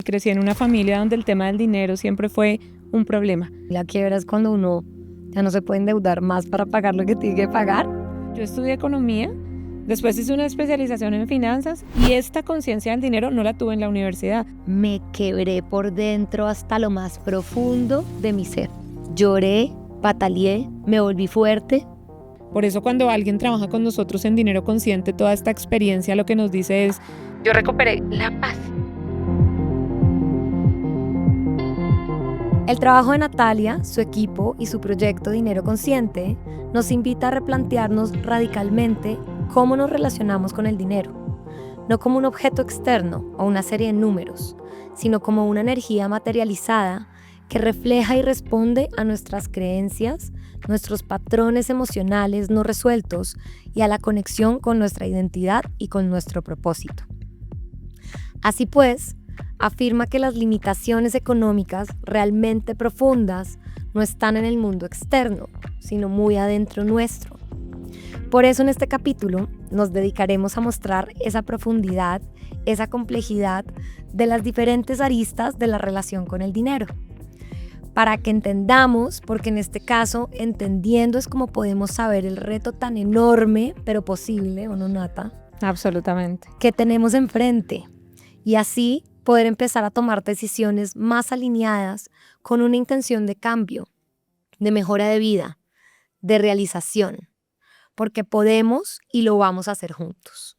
crecí en una familia donde el tema del dinero siempre fue un problema. La quiebra es cuando uno ya no se puede endeudar más para pagar lo que tiene que pagar. Yo estudié economía, después hice una especialización en finanzas y esta conciencia del dinero no la tuve en la universidad. Me quebré por dentro hasta lo más profundo de mi ser. Lloré, pataleé, me volví fuerte. Por eso cuando alguien trabaja con nosotros en Dinero Consciente, toda esta experiencia lo que nos dice es: yo recuperé la paz. El trabajo de Natalia, su equipo y su proyecto Dinero Consciente nos invita a replantearnos radicalmente cómo nos relacionamos con el dinero, no como un objeto externo o una serie de números, sino como una energía materializada que refleja y responde a nuestras creencias, nuestros patrones emocionales no resueltos y a la conexión con nuestra identidad y con nuestro propósito. Así pues, afirma que las limitaciones económicas realmente profundas no están en el mundo externo, sino muy adentro nuestro. Por eso en este capítulo nos dedicaremos a mostrar esa profundidad, esa complejidad de las diferentes aristas de la relación con el dinero. Para que entendamos, porque en este caso, entendiendo es como podemos saber el reto tan enorme, pero posible, ¿o no, Nata? Absolutamente. Que tenemos enfrente. Y así poder empezar a tomar decisiones más alineadas con una intención de cambio, de mejora de vida, de realización, porque podemos y lo vamos a hacer juntos.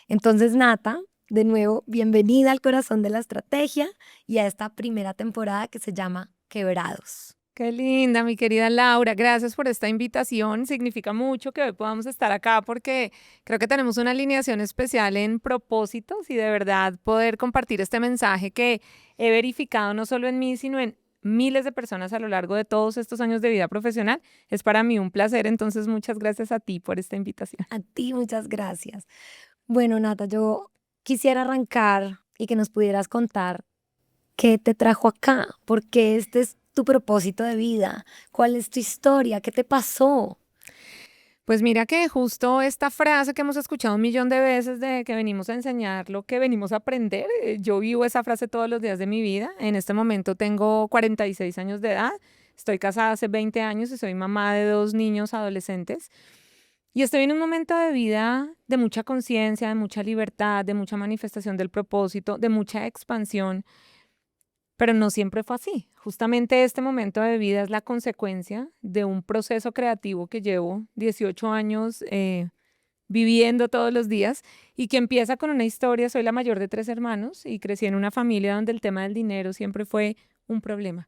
Entonces, Nata, de nuevo, bienvenida al corazón de la estrategia y a esta primera temporada que se llama Quebrados. Qué linda, mi querida Laura. Gracias por esta invitación. Significa mucho que hoy podamos estar acá porque creo que tenemos una alineación especial en propósitos y de verdad poder compartir este mensaje que he verificado no solo en mí, sino en miles de personas a lo largo de todos estos años de vida profesional. Es para mí un placer. Entonces, muchas gracias a ti por esta invitación. A ti, muchas gracias. Bueno, Nata, yo quisiera arrancar y que nos pudieras contar qué te trajo acá, por qué este es tu propósito de vida, cuál es tu historia, qué te pasó. Pues mira que justo esta frase que hemos escuchado un millón de veces de que venimos a enseñar lo que venimos a aprender, yo vivo esa frase todos los días de mi vida. En este momento tengo 46 años de edad, estoy casada hace 20 años y soy mamá de 2 niños adolescentes. Y estoy en un momento de vida de mucha conciencia, de mucha libertad, de mucha manifestación del propósito, de mucha expansión. Pero no siempre fue así. Justamente este momento de vida es la consecuencia de un proceso creativo que llevo 18 años viviendo todos los días y que empieza con una historia. Soy la mayor de 3 hermanos y crecí en una familia donde el tema del dinero siempre fue un problema.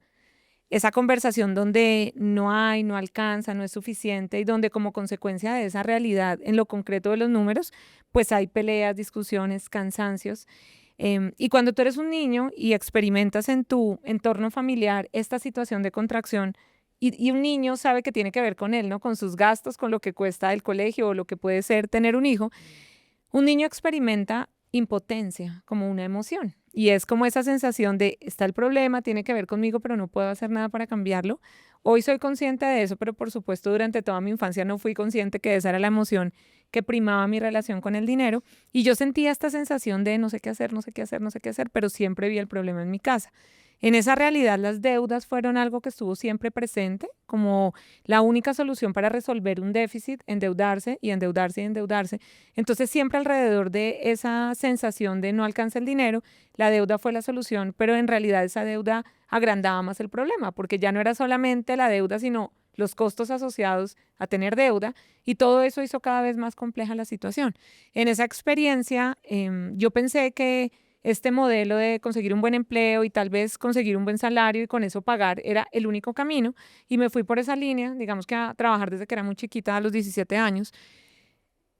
Esa conversación donde no hay, no alcanza, no es suficiente y donde como consecuencia de esa realidad en lo concreto de los números, pues hay peleas, discusiones, cansancios. Y cuando tú eres un niño y experimentas en tu entorno familiar esta situación de contracción y un niño sabe que tiene que ver con él, ¿no? Con sus gastos, con lo que cuesta el colegio o lo que puede ser tener un hijo, un niño experimenta impotencia como una emoción. Y es como esa sensación de, está el problema, tiene que ver conmigo, pero no puedo hacer nada para cambiarlo. Hoy soy consciente de eso, pero por supuesto durante toda mi infancia no fui consciente que esa era la emoción que primaba mi relación con el dinero. Y yo sentía esta sensación de no sé qué hacer, no sé qué hacer, no sé qué hacer, pero siempre vi el problema en mi casa. En esa realidad, las deudas fueron algo que estuvo siempre presente, como la única solución para resolver un déficit, endeudarse y endeudarse y endeudarse. Entonces, siempre alrededor de esa sensación de no alcanza el dinero, la deuda fue la solución, pero en realidad esa deuda agrandaba más el problema, porque ya no era solamente la deuda, sino los costos asociados a tener deuda, y todo eso hizo cada vez más compleja la situación. En esa experiencia, yo pensé que este modelo de conseguir un buen empleo y tal vez conseguir un buen salario y con eso pagar era el único camino, y me fui por esa línea, digamos que a trabajar desde que era muy chiquita, a los 17 años,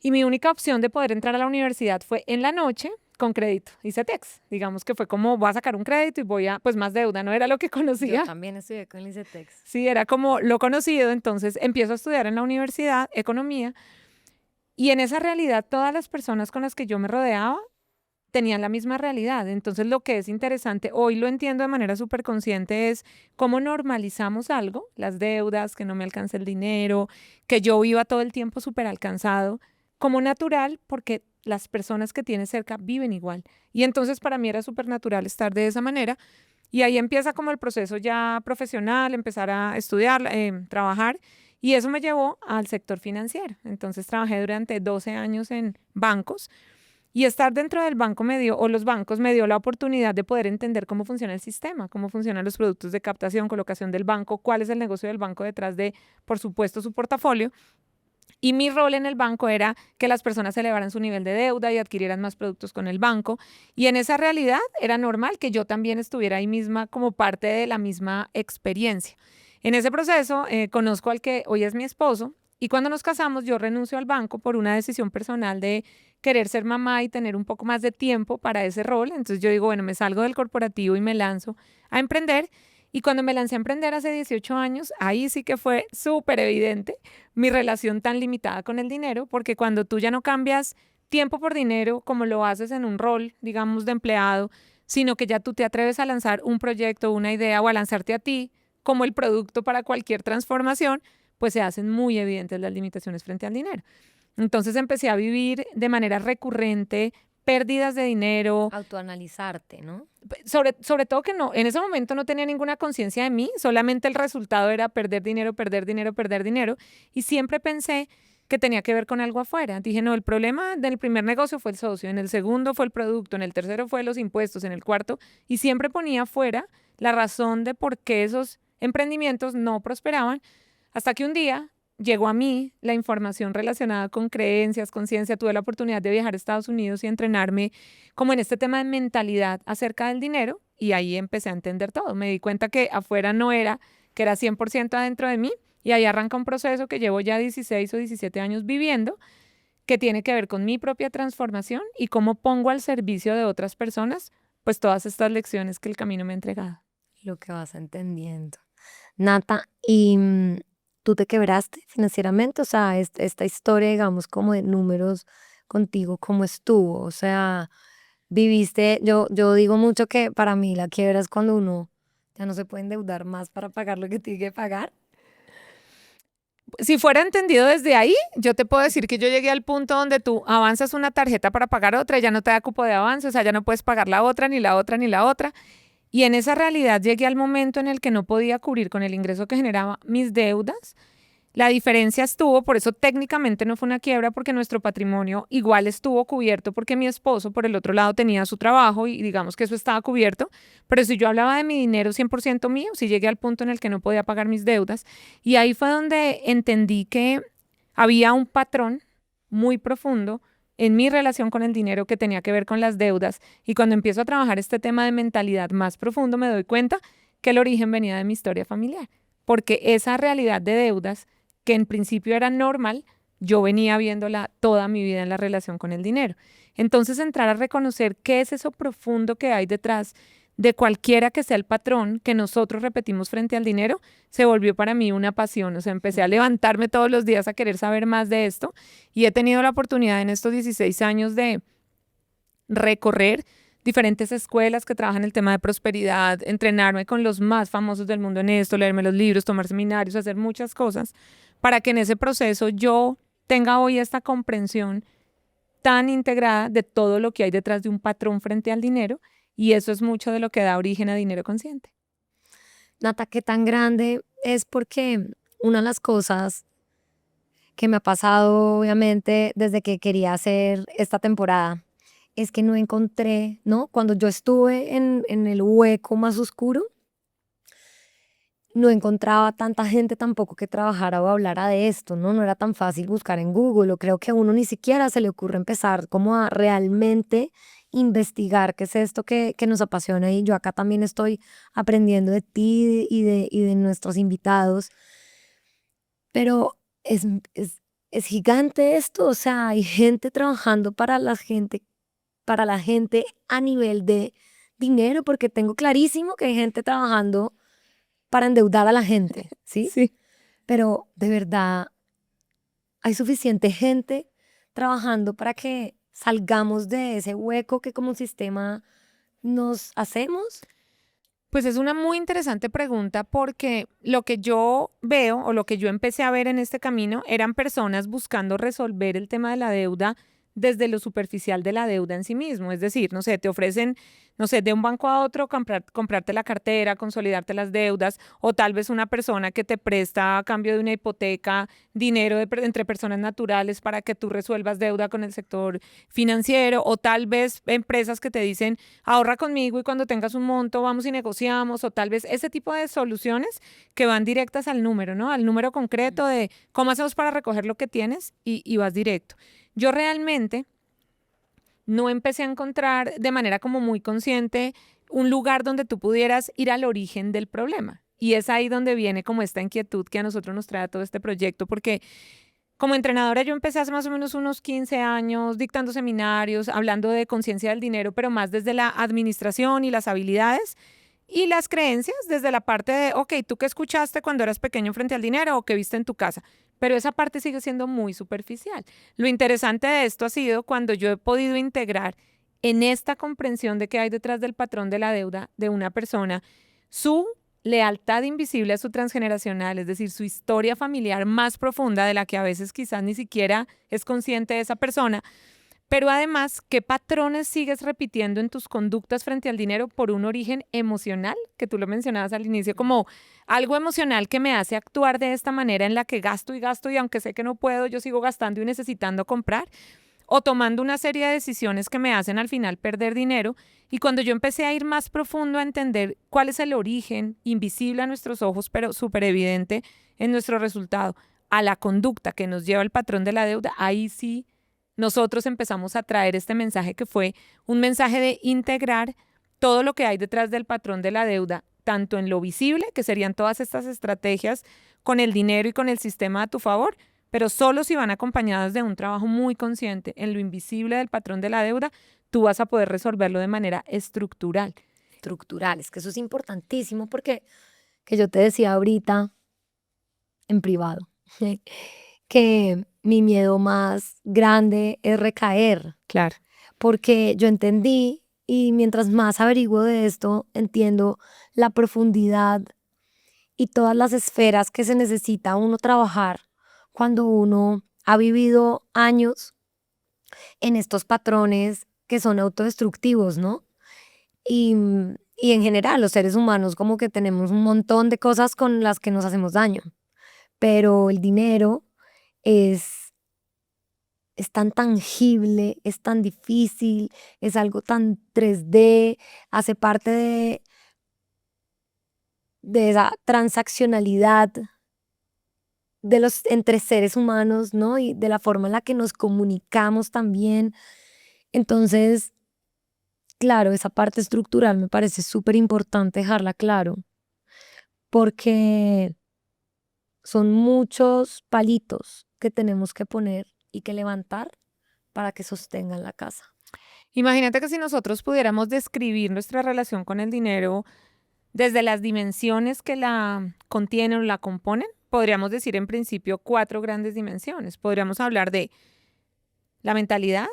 y mi única opción de poder entrar a la universidad fue en la noche con crédito, ICETEX. Digamos que fue como voy a sacar un crédito y voy a, pues más deuda, no era lo que conocía. Yo también estudié con el ICETEX. Sí, era como lo conocido, entonces empiezo a estudiar en la universidad, economía, y en esa realidad todas las personas con las que yo me rodeaba tenían la misma realidad. Entonces lo que es interesante, hoy lo entiendo de manera súper consciente, es cómo normalizamos algo, las deudas, que no me alcanza el dinero, que yo viva todo el tiempo súper alcanzado, como natural, porque las personas que tienes cerca viven igual. Y entonces para mí era súper natural estar de esa manera. Y ahí empieza como el proceso ya profesional, empezar a estudiar, trabajar. Y eso me llevó al sector financiero. Entonces trabajé durante 12 años en bancos y estar dentro del banco me dio, o los bancos me dio la oportunidad de poder entender cómo funciona el sistema, cómo funcionan los productos de captación, colocación del banco, cuál es el negocio del banco detrás de, por supuesto, su portafolio. Y mi rol en el banco era que las personas elevaran su nivel de deuda y adquirieran más productos con el banco. Y en esa realidad era normal que yo también estuviera ahí misma como parte de la misma experiencia. En ese proceso conozco al que hoy es mi esposo y cuando nos casamos yo renuncio al banco por una decisión personal de querer ser mamá y tener un poco más de tiempo para ese rol. Entonces yo digo, bueno, me salgo del corporativo y me lanzo a emprender. Y cuando me lancé a emprender hace 18 años, ahí sí que fue súper evidente mi relación tan limitada con el dinero, porque cuando tú ya no cambias tiempo por dinero como lo haces en un rol, digamos, de empleado, sino que ya tú te atreves a lanzar un proyecto, una idea o a lanzarte a ti como el producto para cualquier transformación, pues se hacen muy evidentes las limitaciones frente al dinero. Entonces empecé a vivir de manera recurrente pérdidas de dinero. Autoanalizarte, ¿no? Sobre todo que no, en ese momento no tenía ninguna conciencia de mí, solamente el resultado era perder dinero, perder dinero, perder dinero. Y siempre pensé que tenía que ver con algo afuera. Dije, no, el problema del primer negocio fue el socio, en el segundo fue el producto, en el tercero fue los impuestos, en el cuarto, y siempre ponía afuera la razón de por qué esos emprendimientos no prosperaban, hasta que un día llegó a mí la información relacionada con creencias, conciencia. Tuve la oportunidad de viajar a Estados Unidos y entrenarme como en este tema de mentalidad acerca del dinero y ahí empecé a entender todo. Me di cuenta que afuera no era, que era 100% adentro de mí y ahí arranca un proceso que llevo ya 16 o 17 años viviendo que tiene que ver con mi propia transformación y cómo pongo al servicio de otras personas pues todas estas lecciones que el camino me ha entregado. Lo que vas entendiendo. Nata, ¿y tú te quebraste financieramente? O sea, esta historia, digamos, como de números contigo, ¿cómo estuvo? O sea, viviste, yo digo mucho que para mí la quiebra es cuando uno ya no se puede endeudar más para pagar lo que tiene que pagar. Si fuera entendido desde ahí, yo te puedo decir que yo llegué al punto donde tú avanzas una tarjeta para pagar otra y ya no te da cupo de avance, o sea, ya no puedes pagar la otra, ni la otra, ni la otra. Y en esa realidad llegué al momento en el que no podía cubrir con el ingreso que generaba mis deudas. La diferencia estuvo, por eso técnicamente no fue una quiebra, porque nuestro patrimonio igual estuvo cubierto, porque mi esposo por el otro lado tenía su trabajo y digamos que eso estaba cubierto, pero si yo hablaba de mi dinero 100% mío, sí llegué al punto en el que no podía pagar mis deudas y ahí fue donde entendí que había un patrón muy profundo en mi relación con el dinero que tenía que ver con las deudas y cuando empiezo a trabajar este tema de mentalidad más profundo me doy cuenta que el origen venía de mi historia familiar, porque esa realidad de deudas que en principio era normal, yo venía viéndola toda mi vida en la relación con el dinero. Entonces entrar a reconocer qué es eso profundo que hay detrás de cualquiera que sea el patrón que nosotros repetimos frente al dinero, se volvió para mí una pasión. O sea, empecé a levantarme todos los días a querer saber más de esto y he tenido la oportunidad en estos 16 años de recorrer diferentes escuelas que trabajan el tema de prosperidad, entrenarme con los más famosos del mundo en esto, leerme los libros, tomar seminarios, hacer muchas cosas, para que en ese proceso yo tenga hoy esta comprensión tan integrada de todo lo que hay detrás de un patrón frente al dinero, y eso es mucho de lo que da origen a Dinero Consciente. Nata, ¿qué tan grande es? Porque una de las cosas que me ha pasado, obviamente, desde que quería hacer esta temporada, es que no encontré, ¿no? Cuando yo estuve en el hueco más oscuro, no encontraba tanta gente tampoco que trabajara o hablara de esto, ¿no? No era tan fácil buscar en Google, o creo que a uno ni siquiera se le ocurre empezar como a realmente investigar qué es esto que nos apasiona. Y yo acá también estoy aprendiendo de ti y de nuestros invitados, pero es gigante esto, o sea, hay gente trabajando para la gente a nivel de dinero, porque tengo clarísimo que hay gente trabajando para endeudar a la gente, ¿sí? Sí. Pero de verdad, hay suficiente gente trabajando para que salgamos de ese hueco que como sistema nos hacemos. Pues es una muy interesante pregunta porque lo que yo veo o lo que yo empecé a ver en este camino eran personas buscando resolver el tema de la deuda desde lo superficial de la deuda en sí mismo. Es decir, no sé, te ofrecen, no sé, de un banco a otro comprarte la cartera, consolidarte las deudas, o tal vez una persona que te presta a cambio de una hipoteca dinero entre personas naturales para que tú resuelvas deuda con el sector financiero, o tal vez empresas que te dicen ahorra conmigo y cuando tengas un monto vamos y negociamos, o tal vez ese tipo de soluciones que van directas al número, ¿no? Al número concreto de cómo hacemos para recoger lo que tienes y vas directo. Yo realmente no empecé a encontrar de manera como muy consciente un lugar donde tú pudieras ir al origen del problema. Y es ahí donde viene como esta inquietud que a nosotros nos trae todo este proyecto, porque como entrenadora yo empecé hace más o menos unos 15 años dictando seminarios, hablando de conciencia del dinero, pero más desde la administración y las habilidades y las creencias desde la parte de, ok, ¿tú qué escuchaste cuando eras pequeño frente al dinero o qué viste en tu casa? Pero esa parte sigue siendo muy superficial. Lo interesante de esto ha sido cuando yo he podido integrar en esta comprensión de qué hay detrás del patrón de la deuda de una persona, su lealtad invisible a su transgeneracional, es decir, su historia familiar más profunda de la que a veces quizás ni siquiera es consciente de esa persona, pero además, ¿qué patrones sigues repitiendo en tus conductas frente al dinero por un origen emocional? Que tú lo mencionabas al inicio, como algo emocional que me hace actuar de esta manera en la que gasto y gasto y aunque sé que no puedo, yo sigo gastando y necesitando comprar, o tomando una serie de decisiones que me hacen al final perder dinero. Y cuando yo empecé a ir más profundo a entender cuál es el origen, invisible a nuestros ojos, pero súper evidente en nuestro resultado, a la conducta que nos lleva el patrón de la deuda, ahí sí nosotros empezamos a traer este mensaje que fue un mensaje de integrar todo lo que hay detrás del patrón de la deuda, tanto en lo visible, que serían todas estas estrategias con el dinero y con el sistema a tu favor, pero solo si van acompañadas de un trabajo muy consciente en lo invisible del patrón de la deuda, tú vas a poder resolverlo de manera estructural. Estructural, es que eso es importantísimo porque, que yo te decía ahorita en privado, que mi miedo más grande es recaer, Claro. porque yo entendí y mientras más averiguo de esto, entiendo la profundidad y todas las esferas que se necesita uno trabajar cuando uno ha vivido años en estos patrones que son autodestructivos, ¿no? Y en general los seres humanos como que tenemos un montón de cosas con las que nos hacemos daño, pero el dinero es, es tan tangible, es tan difícil, es algo tan 3D, hace parte de esa transaccionalidad de los entre seres humanos, ¿no? Y de la forma en la que nos comunicamos también. Entonces, claro, esa parte estructural me parece súper importante dejarla claro, porque son muchos palitos que tenemos que poner y que levantar para que sostengan la casa. Imagínate que si nosotros pudiéramos describir nuestra relación con el dinero desde las dimensiones que la contienen o la componen, podríamos decir en principio 4 grandes dimensiones. Podríamos hablar de la mentalidad,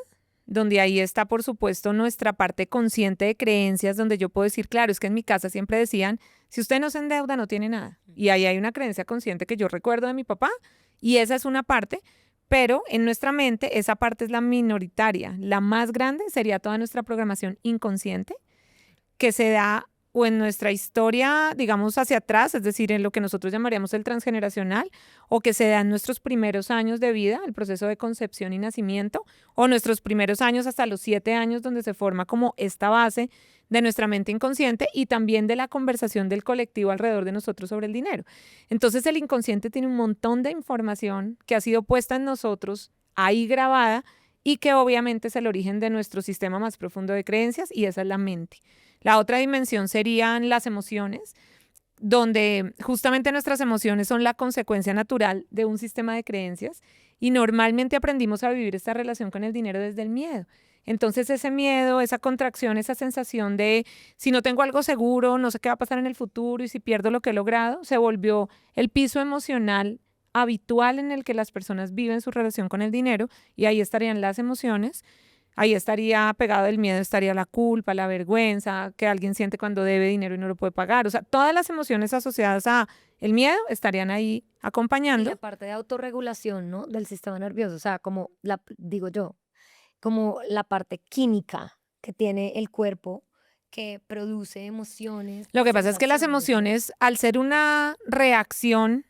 donde ahí está, por supuesto, nuestra parte consciente de creencias, donde yo puedo decir, claro, es que en mi casa siempre decían, si usted no se endeuda, no tiene nada. Y ahí hay una creencia consciente que yo recuerdo de mi papá, y esa es una parte, pero en nuestra mente esa parte es la minoritaria. La más grande sería toda nuestra programación inconsciente, que se da o en nuestra historia, digamos, hacia atrás, es decir, en lo que nosotros llamaríamos el transgeneracional, o que se da en nuestros primeros años de vida, el proceso de concepción y nacimiento, o nuestros primeros años hasta los 7 años, donde se forma como esta base de nuestra mente inconsciente y también de la conversación del colectivo alrededor de nosotros sobre el dinero. Entonces, el inconsciente tiene un montón de información que ha sido puesta en nosotros, ahí grabada, y que obviamente es el origen de nuestro sistema más profundo de creencias, y esa es la mente. La otra dimensión serían las emociones, donde justamente nuestras emociones son la consecuencia natural de un sistema de creencias y normalmente aprendimos a vivir esta relación con el dinero desde el miedo. Entonces ese miedo, esa contracción, esa sensación de si no tengo algo seguro, no sé qué va a pasar en el futuro y si pierdo lo que he logrado, se volvió el piso emocional habitual en el que las personas viven su relación con el dinero, y ahí estarían las emociones. Ahí estaría pegado el miedo, estaría la culpa, la vergüenza, que alguien siente cuando debe dinero y no lo puede pagar. O sea, todas las emociones asociadas a el miedo estarían ahí Y acompañando. la parte de autorregulación, ¿no? Del sistema nervioso, o sea, como la, digo yo, como la parte química que tiene el cuerpo que produce emociones Lo y que pasa es que las sensaciones, ¿no? emociones, al ser una reacción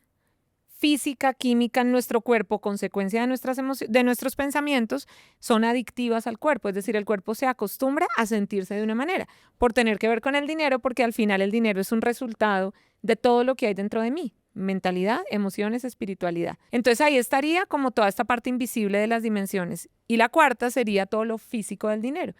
física, química en nuestro cuerpo, consecuencia de de nuestros pensamientos, son adictivas al cuerpo. Es decir, el cuerpo se acostumbra a sentirse de una manera, por tener que ver con el dinero, porque al final el dinero es un resultado de todo lo que hay dentro de mí. Mentalidad, emociones, espiritualidad. Entonces ahí estaría como toda esta parte invisible de las dimensiones. Y la cuarta sería todo lo físico del dinero,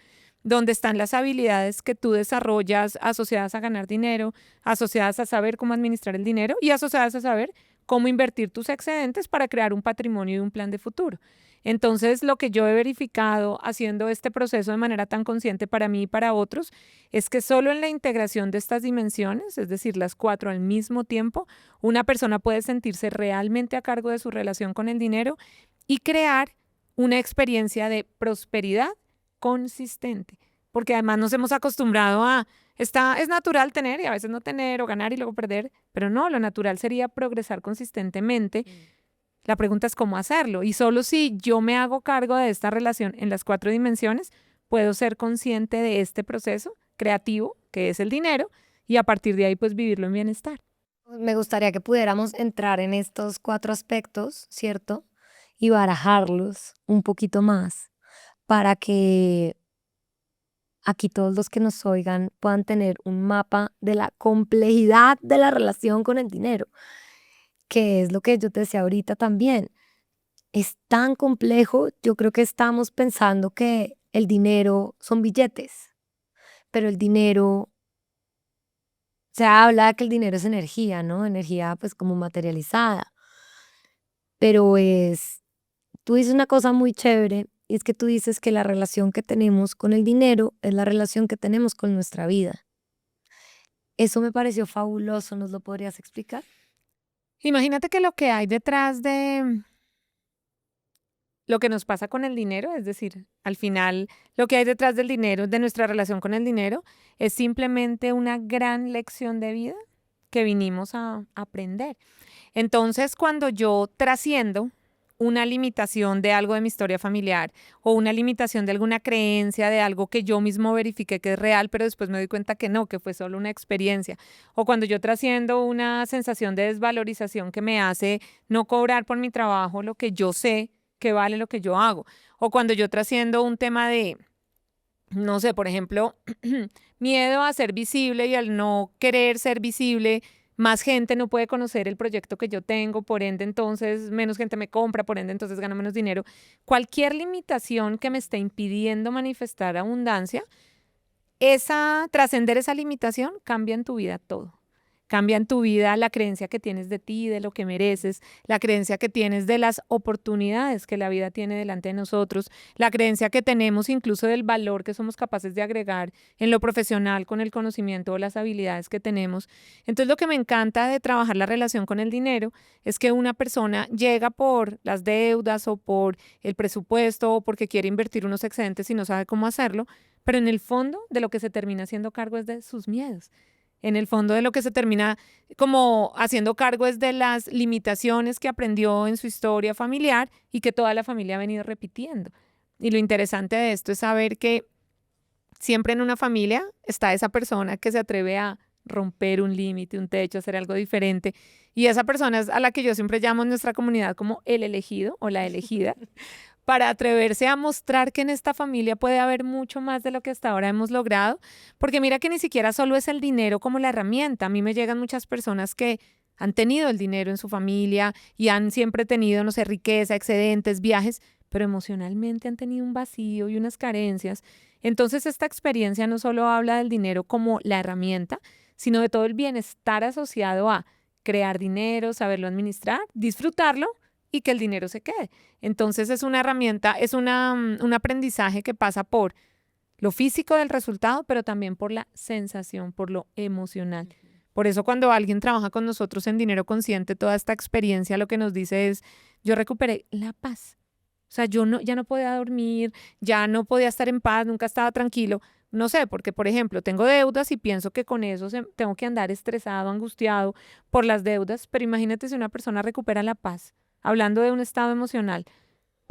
donde están las habilidades que tú desarrollas asociadas a ganar dinero, asociadas a saber cómo administrar el dinero y asociadas a saber cómo invertir tus excedentes para crear un patrimonio y un plan de futuro. Entonces, lo que yo he verificado haciendo este proceso de manera tan consciente para mí y para otros, es que solo en la integración de estas dimensiones, es decir, las cuatro al mismo tiempo, una persona puede sentirse realmente a cargo de su relación con el dinero y crear una experiencia de prosperidad consistente. Porque además nos hemos acostumbrado a, es natural tener y a veces no tener o ganar y luego perder, pero no, lo natural sería progresar consistentemente. La pregunta es cómo hacerlo. Y solo si yo me hago cargo de esta relación en las cuatro dimensiones, puedo ser consciente de este proceso creativo, que es el dinero, y a partir de ahí pues vivirlo en bienestar. Me gustaría que pudiéramos entrar en estos 4 aspectos, ¿cierto? Y barajarlos un poquito más para que aquí todos los que nos oigan puedan tener un mapa de la complejidad de la relación con el dinero, que es lo que yo te decía ahorita también. Es tan complejo, yo creo que estamos pensando que el dinero son billetes, pero el dinero, se habla de que el dinero es energía, ¿no? Energía pues como materializada, pero tú dices una cosa muy chévere y es que tú dices que la relación que tenemos con el dinero es la relación que tenemos con nuestra vida. Eso me pareció fabuloso, ¿nos lo podrías explicar? Imagínate que lo que hay detrás de lo que nos pasa con el dinero, es decir, al final lo que hay detrás del dinero, de nuestra relación con el dinero, es simplemente una gran lección de vida que vinimos a aprender. Entonces, cuando yo trasciendo una limitación de algo de mi historia familiar o una limitación de alguna creencia, de algo que yo mismo verifiqué que es real, pero después me doy cuenta que no, que fue solo una experiencia, o cuando yo trasciendo una sensación de desvalorización que me hace no cobrar por mi trabajo lo que yo sé que vale lo que yo hago, o cuando yo trasciendo un tema de, no sé, por ejemplo, miedo a ser visible y al no querer ser visible, más gente no puede conocer el proyecto que yo tengo, por ende entonces menos gente me compra, por ende entonces gano menos dinero. Cualquier limitación que me esté impidiendo manifestar abundancia, trascender esa limitación cambia en tu vida todo. Cambia en tu vida la creencia que tienes de ti, de lo que mereces, la creencia que tienes de las oportunidades que la vida tiene delante de nosotros, la creencia que tenemos incluso del valor que somos capaces de agregar en lo profesional con el conocimiento o las habilidades que tenemos. Entonces, lo que me encanta de trabajar la relación con el dinero es que una persona llega por las deudas o por el presupuesto o porque quiere invertir unos excedentes y no sabe cómo hacerlo, pero en el fondo de lo que se termina haciendo cargo es de sus miedos. En el fondo de lo que se termina como haciendo cargo es de las limitaciones que aprendió en su historia familiar y que toda la familia ha venido repitiendo. Y lo interesante de esto es saber que siempre en una familia está esa persona que se atreve a romper un límite, un techo, hacer algo diferente. Y esa persona es a la que yo siempre llamo en nuestra comunidad como el elegido o la elegida, para atreverse a mostrar que en esta familia puede haber mucho más de lo que hasta ahora hemos logrado, porque mira que ni siquiera solo es el dinero como la herramienta. A mí me llegan muchas personas que han tenido el dinero en su familia y han siempre tenido, no sé, riqueza, excedentes, viajes, pero emocionalmente han tenido un vacío y unas carencias. Entonces, esta experiencia no solo habla del dinero como la herramienta, sino de todo el bienestar asociado a crear dinero, saberlo administrar, disfrutarlo y que el dinero se quede. Entonces es una herramienta, es un aprendizaje que pasa por lo físico del resultado, pero también por la sensación, por lo emocional. Por eso cuando alguien trabaja con nosotros en Dinero Consciente, toda esta experiencia lo que nos dice es, yo recuperé la paz. O sea, yo no, ya no podía dormir, ya no podía estar en paz, nunca estaba tranquilo. No sé, porque por ejemplo, tengo deudas y pienso que con eso tengo que andar estresado, angustiado por las deudas, pero imagínate si una persona recupera la paz, hablando de un estado emocional,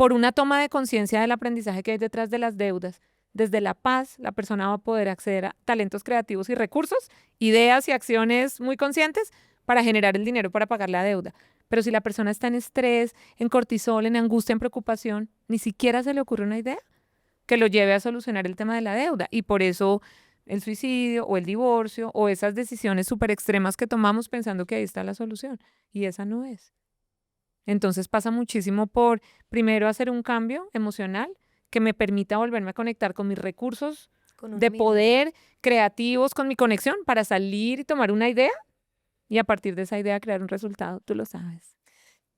por una toma de conciencia del aprendizaje que hay detrás de las deudas. Desde la paz, la persona va a poder acceder a talentos creativos y recursos, ideas y acciones muy conscientes para generar el dinero para pagar la deuda. Pero si la persona está en estrés, en cortisol, en angustia, en preocupación, ni siquiera se le ocurre una idea que lo lleve a solucionar el tema de la deuda. Y por eso el suicidio o el divorcio o esas decisiones súper extremas que tomamos pensando que ahí está la solución. Y esa no es. Entonces pasa muchísimo por, primero, hacer un cambio emocional que me permita volverme a conectar con mis recursos de poder creativos, con mi conexión para salir y tomar una idea y a partir de esa idea crear un resultado. Tú lo sabes.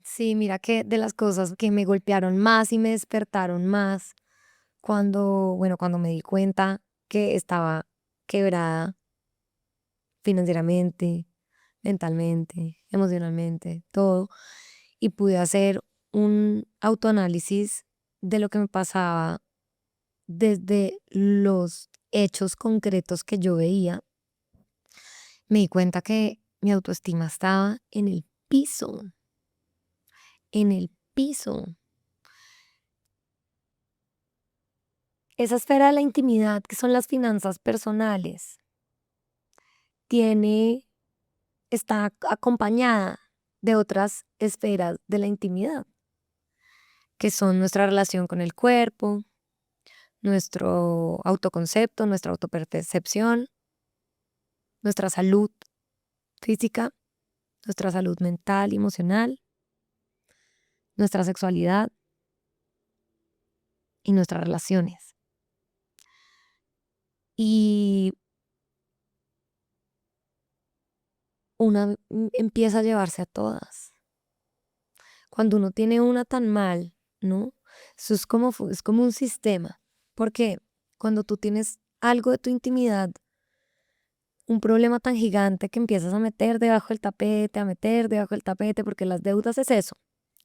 Sí, mira que de las cosas que me golpearon más y me despertaron más cuando me di cuenta que estaba quebrada financieramente, mentalmente, emocionalmente, todo, y pude hacer un autoanálisis de lo que me pasaba desde los hechos concretos que yo veía, me di cuenta que mi autoestima estaba en el piso, en el piso. Esa esfera de la intimidad, que son las finanzas personales, está acompañada de otras esferas de la intimidad, que son nuestra relación con el cuerpo, nuestro autoconcepto, nuestra autopercepción, nuestra salud física, nuestra salud mental y emocional, nuestra sexualidad y nuestras relaciones. Y una empieza a llevarse a todas. Cuando uno tiene una tan mal, ¿no? Eso es como un sistema. Porque cuando tú tienes algo de tu intimidad, un problema tan gigante que empiezas a meter debajo del tapete, a meter debajo del tapete, porque las deudas es eso.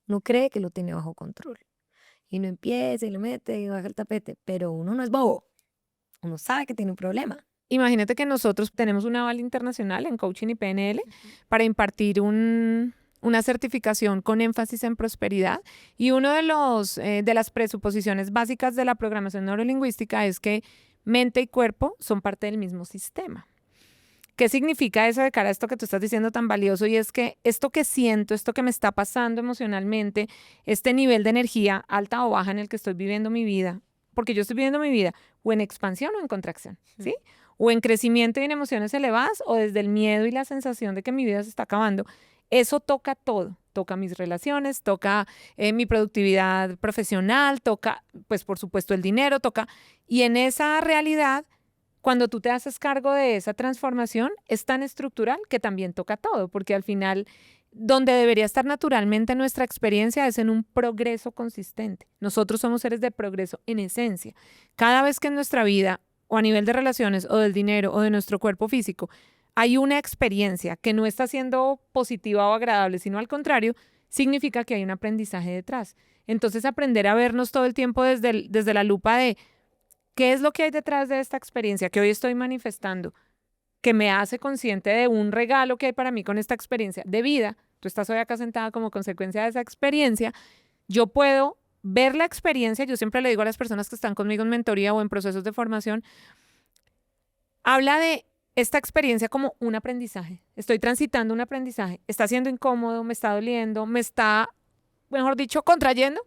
Uno cree que lo tiene bajo control. Y uno empieza y lo mete debajo del tapete, pero uno no es bobo. Uno sabe que tiene un problema. Imagínate que nosotros tenemos un aval internacional en coaching y PNL para impartir una certificación con énfasis en prosperidad y uno de las presuposiciones básicas de la programación neurolingüística es que mente y cuerpo son parte del mismo sistema. ¿Qué significa eso de cara a esto que tú estás diciendo tan valioso? Y es que esto que siento, esto que me está pasando emocionalmente, este nivel de energía alta o baja en el que estoy viviendo mi vida, porque yo estoy viviendo mi vida o en expansión o en contracción, ¿sí? O en crecimiento y en emociones elevadas o desde el miedo y la sensación de que mi vida se está acabando. Eso toca todo, toca mis relaciones, toca mi productividad profesional, toca, pues por supuesto, el dinero, toca. Y en esa realidad, cuando tú te haces cargo de esa transformación, es tan estructural que también toca todo, porque al final, donde debería estar naturalmente nuestra experiencia es en un progreso consistente. Nosotros somos seres de progreso en esencia. Cada vez que en nuestra vida, o a nivel de relaciones, o del dinero, o de nuestro cuerpo físico, hay una experiencia que no está siendo positiva o agradable, sino al contrario, significa que hay un aprendizaje detrás. Entonces, aprender a vernos todo el tiempo desde la lupa de qué es lo que hay detrás de esta experiencia que hoy estoy manifestando, que me hace consciente de un regalo que hay para mí con esta experiencia de vida. Tú estás hoy acá sentada como consecuencia de esa experiencia. Yo puedo ver la experiencia. Yo siempre le digo a las personas que están conmigo en mentoría o en procesos de formación, habla de esta experiencia como un aprendizaje. Estoy transitando un aprendizaje. Está siendo incómodo, me está doliendo, me está, mejor dicho, contrayendo,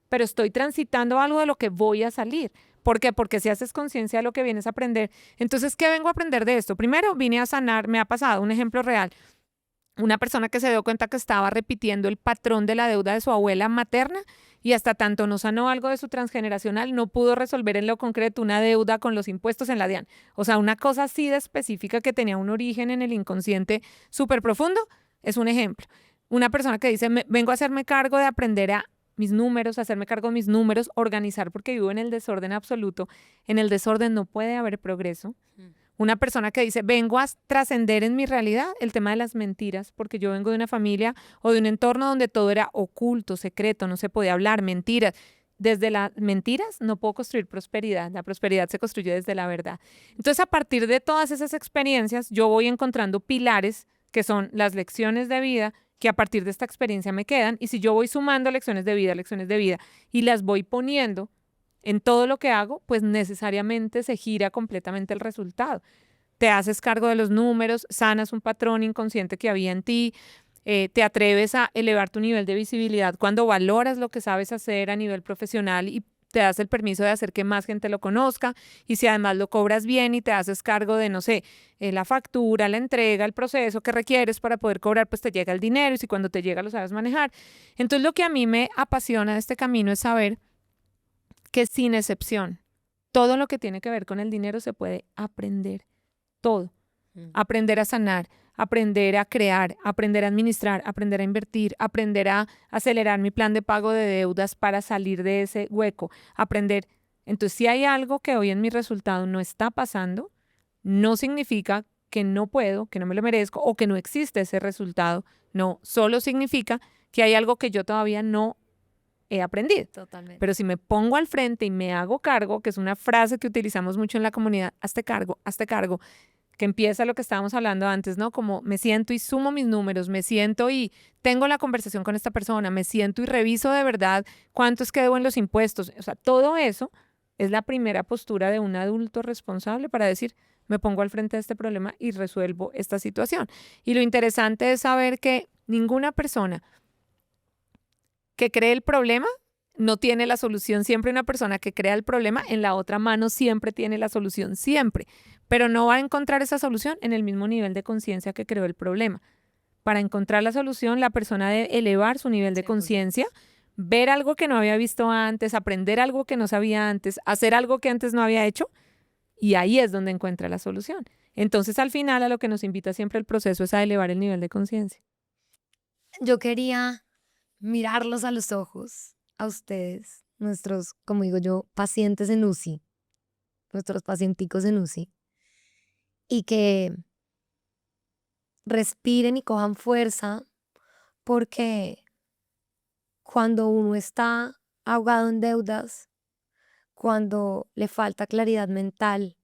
pero estoy transitando algo de lo que voy a salir. ¿Por qué? Porque si haces conciencia de lo que vienes a aprender. Entonces, ¿qué vengo a aprender de esto? Primero, vine a sanar, me ha pasado un ejemplo real. Una persona que se dio cuenta que estaba repitiendo el patrón de la deuda de su abuela materna y hasta tanto no sanó algo de su transgeneracional, no pudo resolver en lo concreto una deuda con los impuestos en la DIAN. O sea, una cosa así de específica que tenía un origen en el inconsciente súper profundo, es un ejemplo. Una persona que dice, vengo a hacerme cargo de aprender a mis números, hacerme cargo de mis números, organizar porque vivo en el desorden absoluto. En el desorden no puede haber progreso. Una persona que dice, vengo a trascender en mi realidad el tema de las mentiras, porque yo vengo de una familia o de un entorno donde todo era oculto, secreto, no se podía hablar, mentiras. Desde las mentiras no puedo construir prosperidad, la prosperidad se construye desde la verdad. Entonces, a partir de todas esas experiencias, yo voy encontrando pilares que son las lecciones de vida que a partir de esta experiencia me quedan, y si yo voy sumando lecciones de vida y las voy poniendo en todo lo que hago, pues necesariamente se gira completamente el resultado. Te haces cargo de los números, sanas un patrón inconsciente que había en ti, te atreves a elevar tu nivel de visibilidad cuando valoras lo que sabes hacer a nivel profesional y te das el permiso de hacer que más gente lo conozca, y si además lo cobras bien y te haces cargo de, no sé, la factura, la entrega, el proceso que requieres para poder cobrar, pues te llega el dinero, y si cuando te llega lo sabes manejar. Entonces lo que a mí me apasiona de este camino es saber que sin excepción, todo lo que tiene que ver con el dinero se puede aprender, todo. Aprender a sanar, aprender a crear, aprender a administrar, aprender a invertir, aprender a acelerar mi plan de pago de deudas para salir de ese hueco, aprender. Entonces, si hay algo que hoy en mi resultado no está pasando, no significa que no puedo, que no me lo merezco o que no existe ese resultado. No, solo significa que hay algo que yo todavía no he aprendido. Totalmente. Pero si me pongo al frente y me hago cargo, que es una frase que utilizamos mucho en la comunidad, hazte cargo, que empieza lo que estábamos hablando antes, ¿no? Como me siento y sumo mis números, me siento y tengo la conversación con esta persona, me siento y reviso de verdad cuánto es que debo en los impuestos. O sea, todo eso es la primera postura de un adulto responsable para decir, me pongo al frente de este problema y resuelvo esta situación. Y lo interesante es saber que ninguna persona que cree el problema no tiene la solución. Siempre una persona que crea el problema en la otra mano siempre tiene la solución, siempre. Pero no va a encontrar esa solución en el mismo nivel de conciencia que creó el problema. Para encontrar la solución, la persona debe elevar su nivel de 100%. conciencia, ver algo que no había visto antes, aprender algo que no sabía antes, hacer algo que antes no había hecho, y ahí es donde encuentra la solución. Entonces, al final, a lo que nos invita siempre el proceso es a elevar el nivel de conciencia. Yo quería mirarlos a los ojos, a ustedes, nuestros, como digo yo, pacientes en UCI, nuestros pacienticos en UCI, y que respiren y cojan fuerza, porque cuando uno está ahogado en deudas, cuando le falta claridad mental,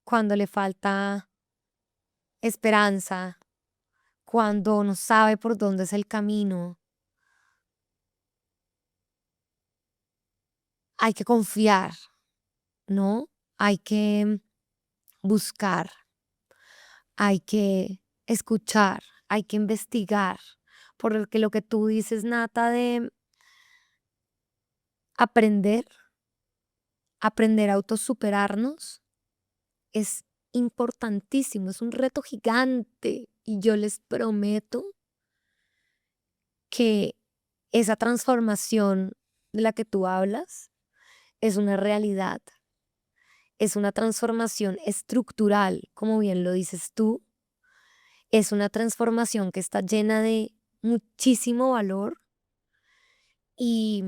cuando le falta esperanza, cuando no sabe por dónde es el camino, hay que confiar, ¿no? Hay que buscar, hay que escuchar, hay que investigar, porque lo que tú dices, Nata, de aprender, aprender a autosuperarnos, es importantísimo, es un reto gigante, y yo les prometo que esa transformación de la que tú hablas es una realidad, es una transformación estructural, como bien lo dices tú, es una transformación que está llena de muchísimo valor y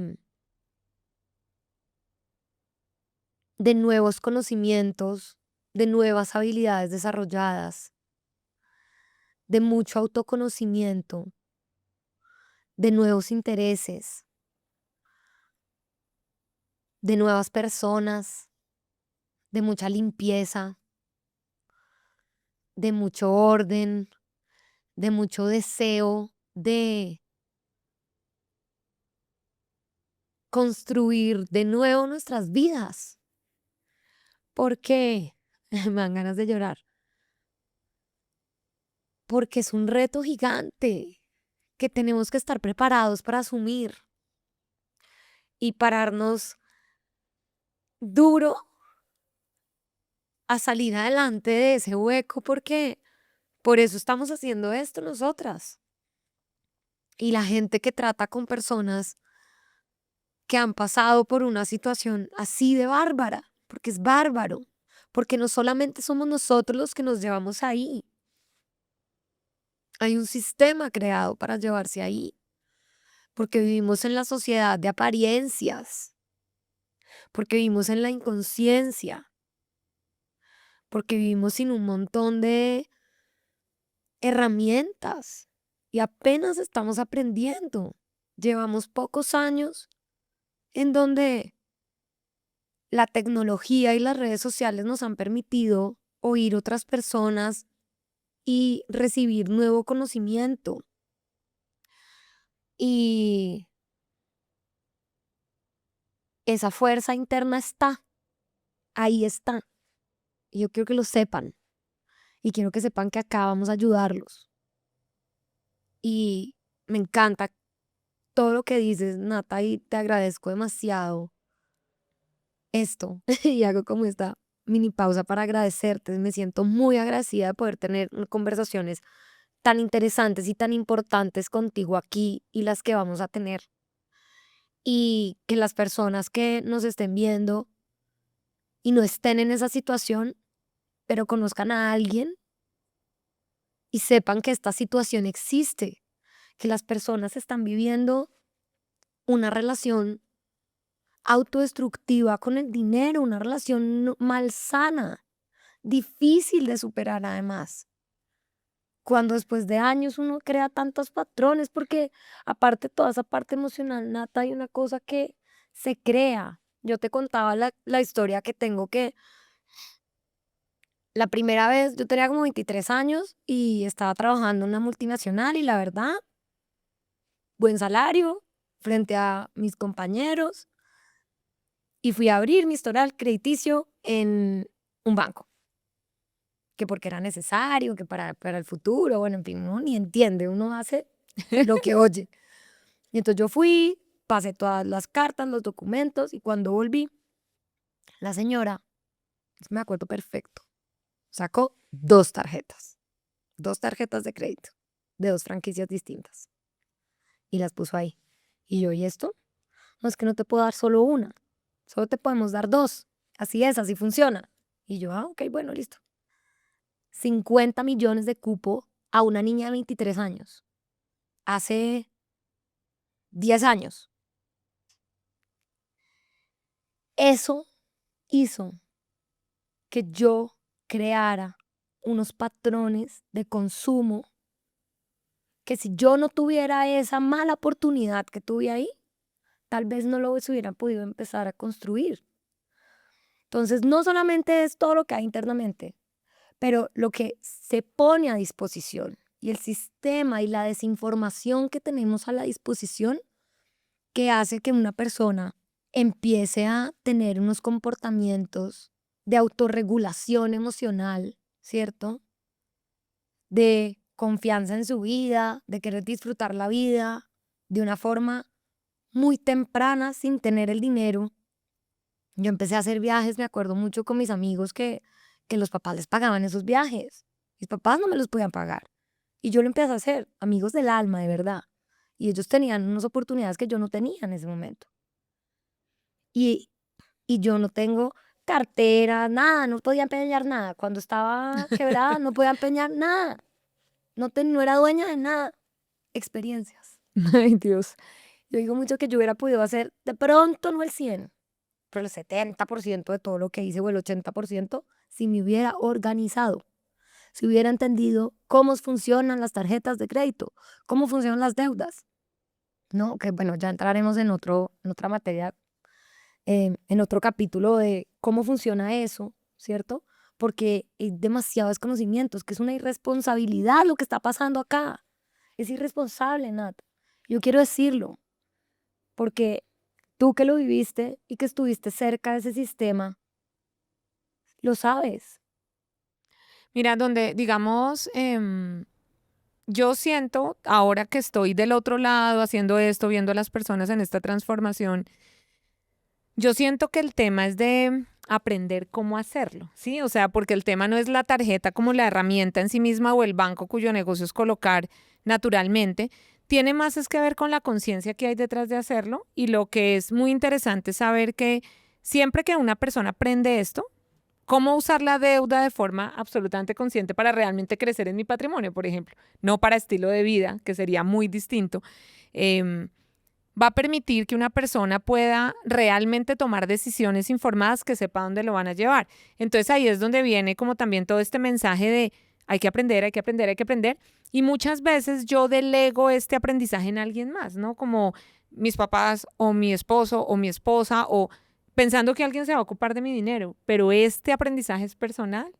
de nuevos conocimientos, de nuevas habilidades desarrolladas, de mucho autoconocimiento, de nuevos intereses, de nuevas personas, de mucha limpieza, de mucho orden, de mucho deseo de construir de nuevo nuestras vidas. Porque me dan ganas de llorar. Porque es un reto gigante que tenemos que estar preparados para asumir y pararnos duro a salir adelante de ese hueco, porque por eso estamos haciendo esto nosotras. Y la gente que trata con personas que han pasado por una situación así de bárbara, porque es bárbaro, porque no solamente somos nosotros los que nos llevamos ahí, hay un sistema creado para llevarse ahí, porque vivimos en la sociedad de apariencias, porque vivimos en la inconsciencia, porque vivimos sin un montón de herramientas y apenas estamos aprendiendo. Llevamos pocos años en donde la tecnología y las redes sociales nos han permitido oír otras personas y recibir nuevo conocimiento. Y esa fuerza interna está, ahí está. Y yo quiero que lo sepan. Y quiero que sepan que acá vamos a ayudarlos. Y me encanta todo lo que dices, Nata, y te agradezco demasiado esto. Y hago como esta mini pausa para agradecerte. Me siento muy agradecida de poder tener conversaciones tan interesantes y tan importantes contigo aquí y las que vamos a tener. Y que las personas que nos estén viendo y no estén en esa situación, pero conozcan a alguien y sepan que esta situación existe, que las personas están viviendo una relación autodestructiva con el dinero, una relación malsana, difícil de superar además. Cuando después de años uno crea tantos patrones, porque aparte de toda esa parte emocional, Nata, hay una cosa que se crea. Yo te contaba la historia que tengo que la primera vez yo tenía como 23 años y estaba trabajando en una multinacional y la verdad, buen salario frente a mis compañeros y fui a abrir mi historial crediticio en un banco, que porque era necesario, que para el futuro, bueno, en fin, uno ni entiende, uno hace lo que oye. Y entonces yo fui, pasé todas las cartas, los documentos y cuando volví, la señora, me acuerdo perfecto, sacó dos tarjetas de crédito de dos franquicias distintas y las puso ahí. Y yo, ¿y esto? No, es que no te puedo dar solo una, solo te podemos dar dos. Así es, así funciona. Y yo, ok, bueno, listo. 50 millones de cupo a una niña de 23 años. Hace 10 años. Eso hizo que yo creara unos patrones de consumo que si yo no tuviera esa mala oportunidad que tuve ahí, tal vez no lo hubiera podido empezar a construir. Entonces, no solamente es todo lo que hay internamente, pero lo que se pone a disposición y el sistema y la desinformación que tenemos a la disposición que hace que una persona empiece a tener unos comportamientos de autorregulación emocional, ¿cierto? De confianza en su vida, de querer disfrutar la vida de una forma muy temprana sin tener el dinero. Yo empecé a hacer viajes, me acuerdo mucho con mis amigos que los papás les pagaban esos viajes. Mis papás no me los podían pagar. Y yo lo empecé a hacer, amigos del alma, de verdad. Y ellos tenían unas oportunidades que yo no tenía en ese momento. Y, y yo no tengo cartera, nada, no podía empeñar nada. Cuando estaba quebrada no podía empeñar nada. No era dueña de nada. Experiencias. Ay, Dios. Yo digo mucho que yo hubiera podido hacer, de pronto no el 100, pero el 70% de todo lo que hice o el 80% si me hubiera organizado, si hubiera entendido cómo funcionan las tarjetas de crédito, cómo funcionan las deudas. No, que bueno, ya entraremos en otra materia, en otro capítulo de cómo funciona eso, ¿cierto? Porque hay demasiado desconocimiento, es que es una irresponsabilidad lo que está pasando acá. Es irresponsable, Nat. Yo quiero decirlo, porque tú que lo viviste y que estuviste cerca de ese sistema, lo sabes. Mira, donde, digamos, yo siento, ahora que estoy del otro lado haciendo esto, viendo a las personas en esta transformación, yo siento que el tema es de aprender cómo hacerlo, ¿sí? O sea, porque el tema no es la tarjeta como la herramienta en sí misma o el banco cuyo negocio es colocar naturalmente. Tiene más es que ver con la conciencia que hay detrás de hacerlo y lo que es muy interesante es saber que siempre que una persona aprende esto, cómo usar la deuda de forma absolutamente consciente para realmente crecer en mi patrimonio, por ejemplo, no para estilo de vida, que sería muy distinto. em, Va a permitir que una persona pueda realmente tomar decisiones informadas que sepa dónde lo van a llevar. Entonces ahí es donde viene como también todo este mensaje de hay que aprender, hay que aprender, hay que aprender. Y muchas veces yo delego este aprendizaje en alguien más, ¿no? Como mis papás o mi esposo o mi esposa o pensando que alguien se va a ocupar de mi dinero, pero este aprendizaje es personal,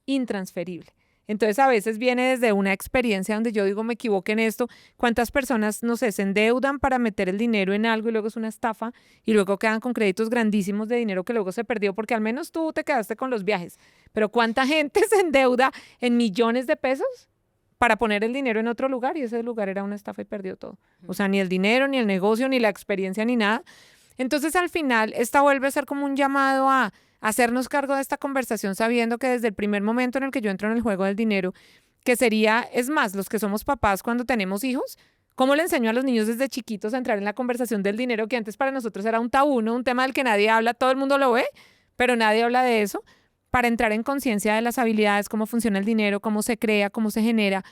intransferible. Entonces a veces viene desde una experiencia donde yo digo, me equivoqué en esto. ¿Cuántas personas, no sé, se endeudan para meter el dinero en algo y luego es una estafa y luego quedan con créditos grandísimos de dinero que luego se perdió porque al menos tú te quedaste con los viajes? Pero ¿cuánta gente se endeuda en millones de pesos para poner el dinero en otro lugar y ese lugar era una estafa y perdió todo? O sea, ni el dinero, ni el negocio, ni la experiencia, ni nada. Entonces, al final, esta vuelve a ser como un llamado a hacernos cargo de esta conversación sabiendo que desde el primer momento en el que yo entro en el juego del dinero, que sería, es más, los que somos papás cuando tenemos hijos, ¿cómo le enseño a los niños desde chiquitos a entrar en la conversación del dinero que antes para nosotros era un tabú, ¿no? Un tema del que nadie habla, todo el mundo lo ve, pero nadie habla de eso, para entrar en conciencia de las habilidades, cómo funciona el dinero, cómo se crea, cómo se genera,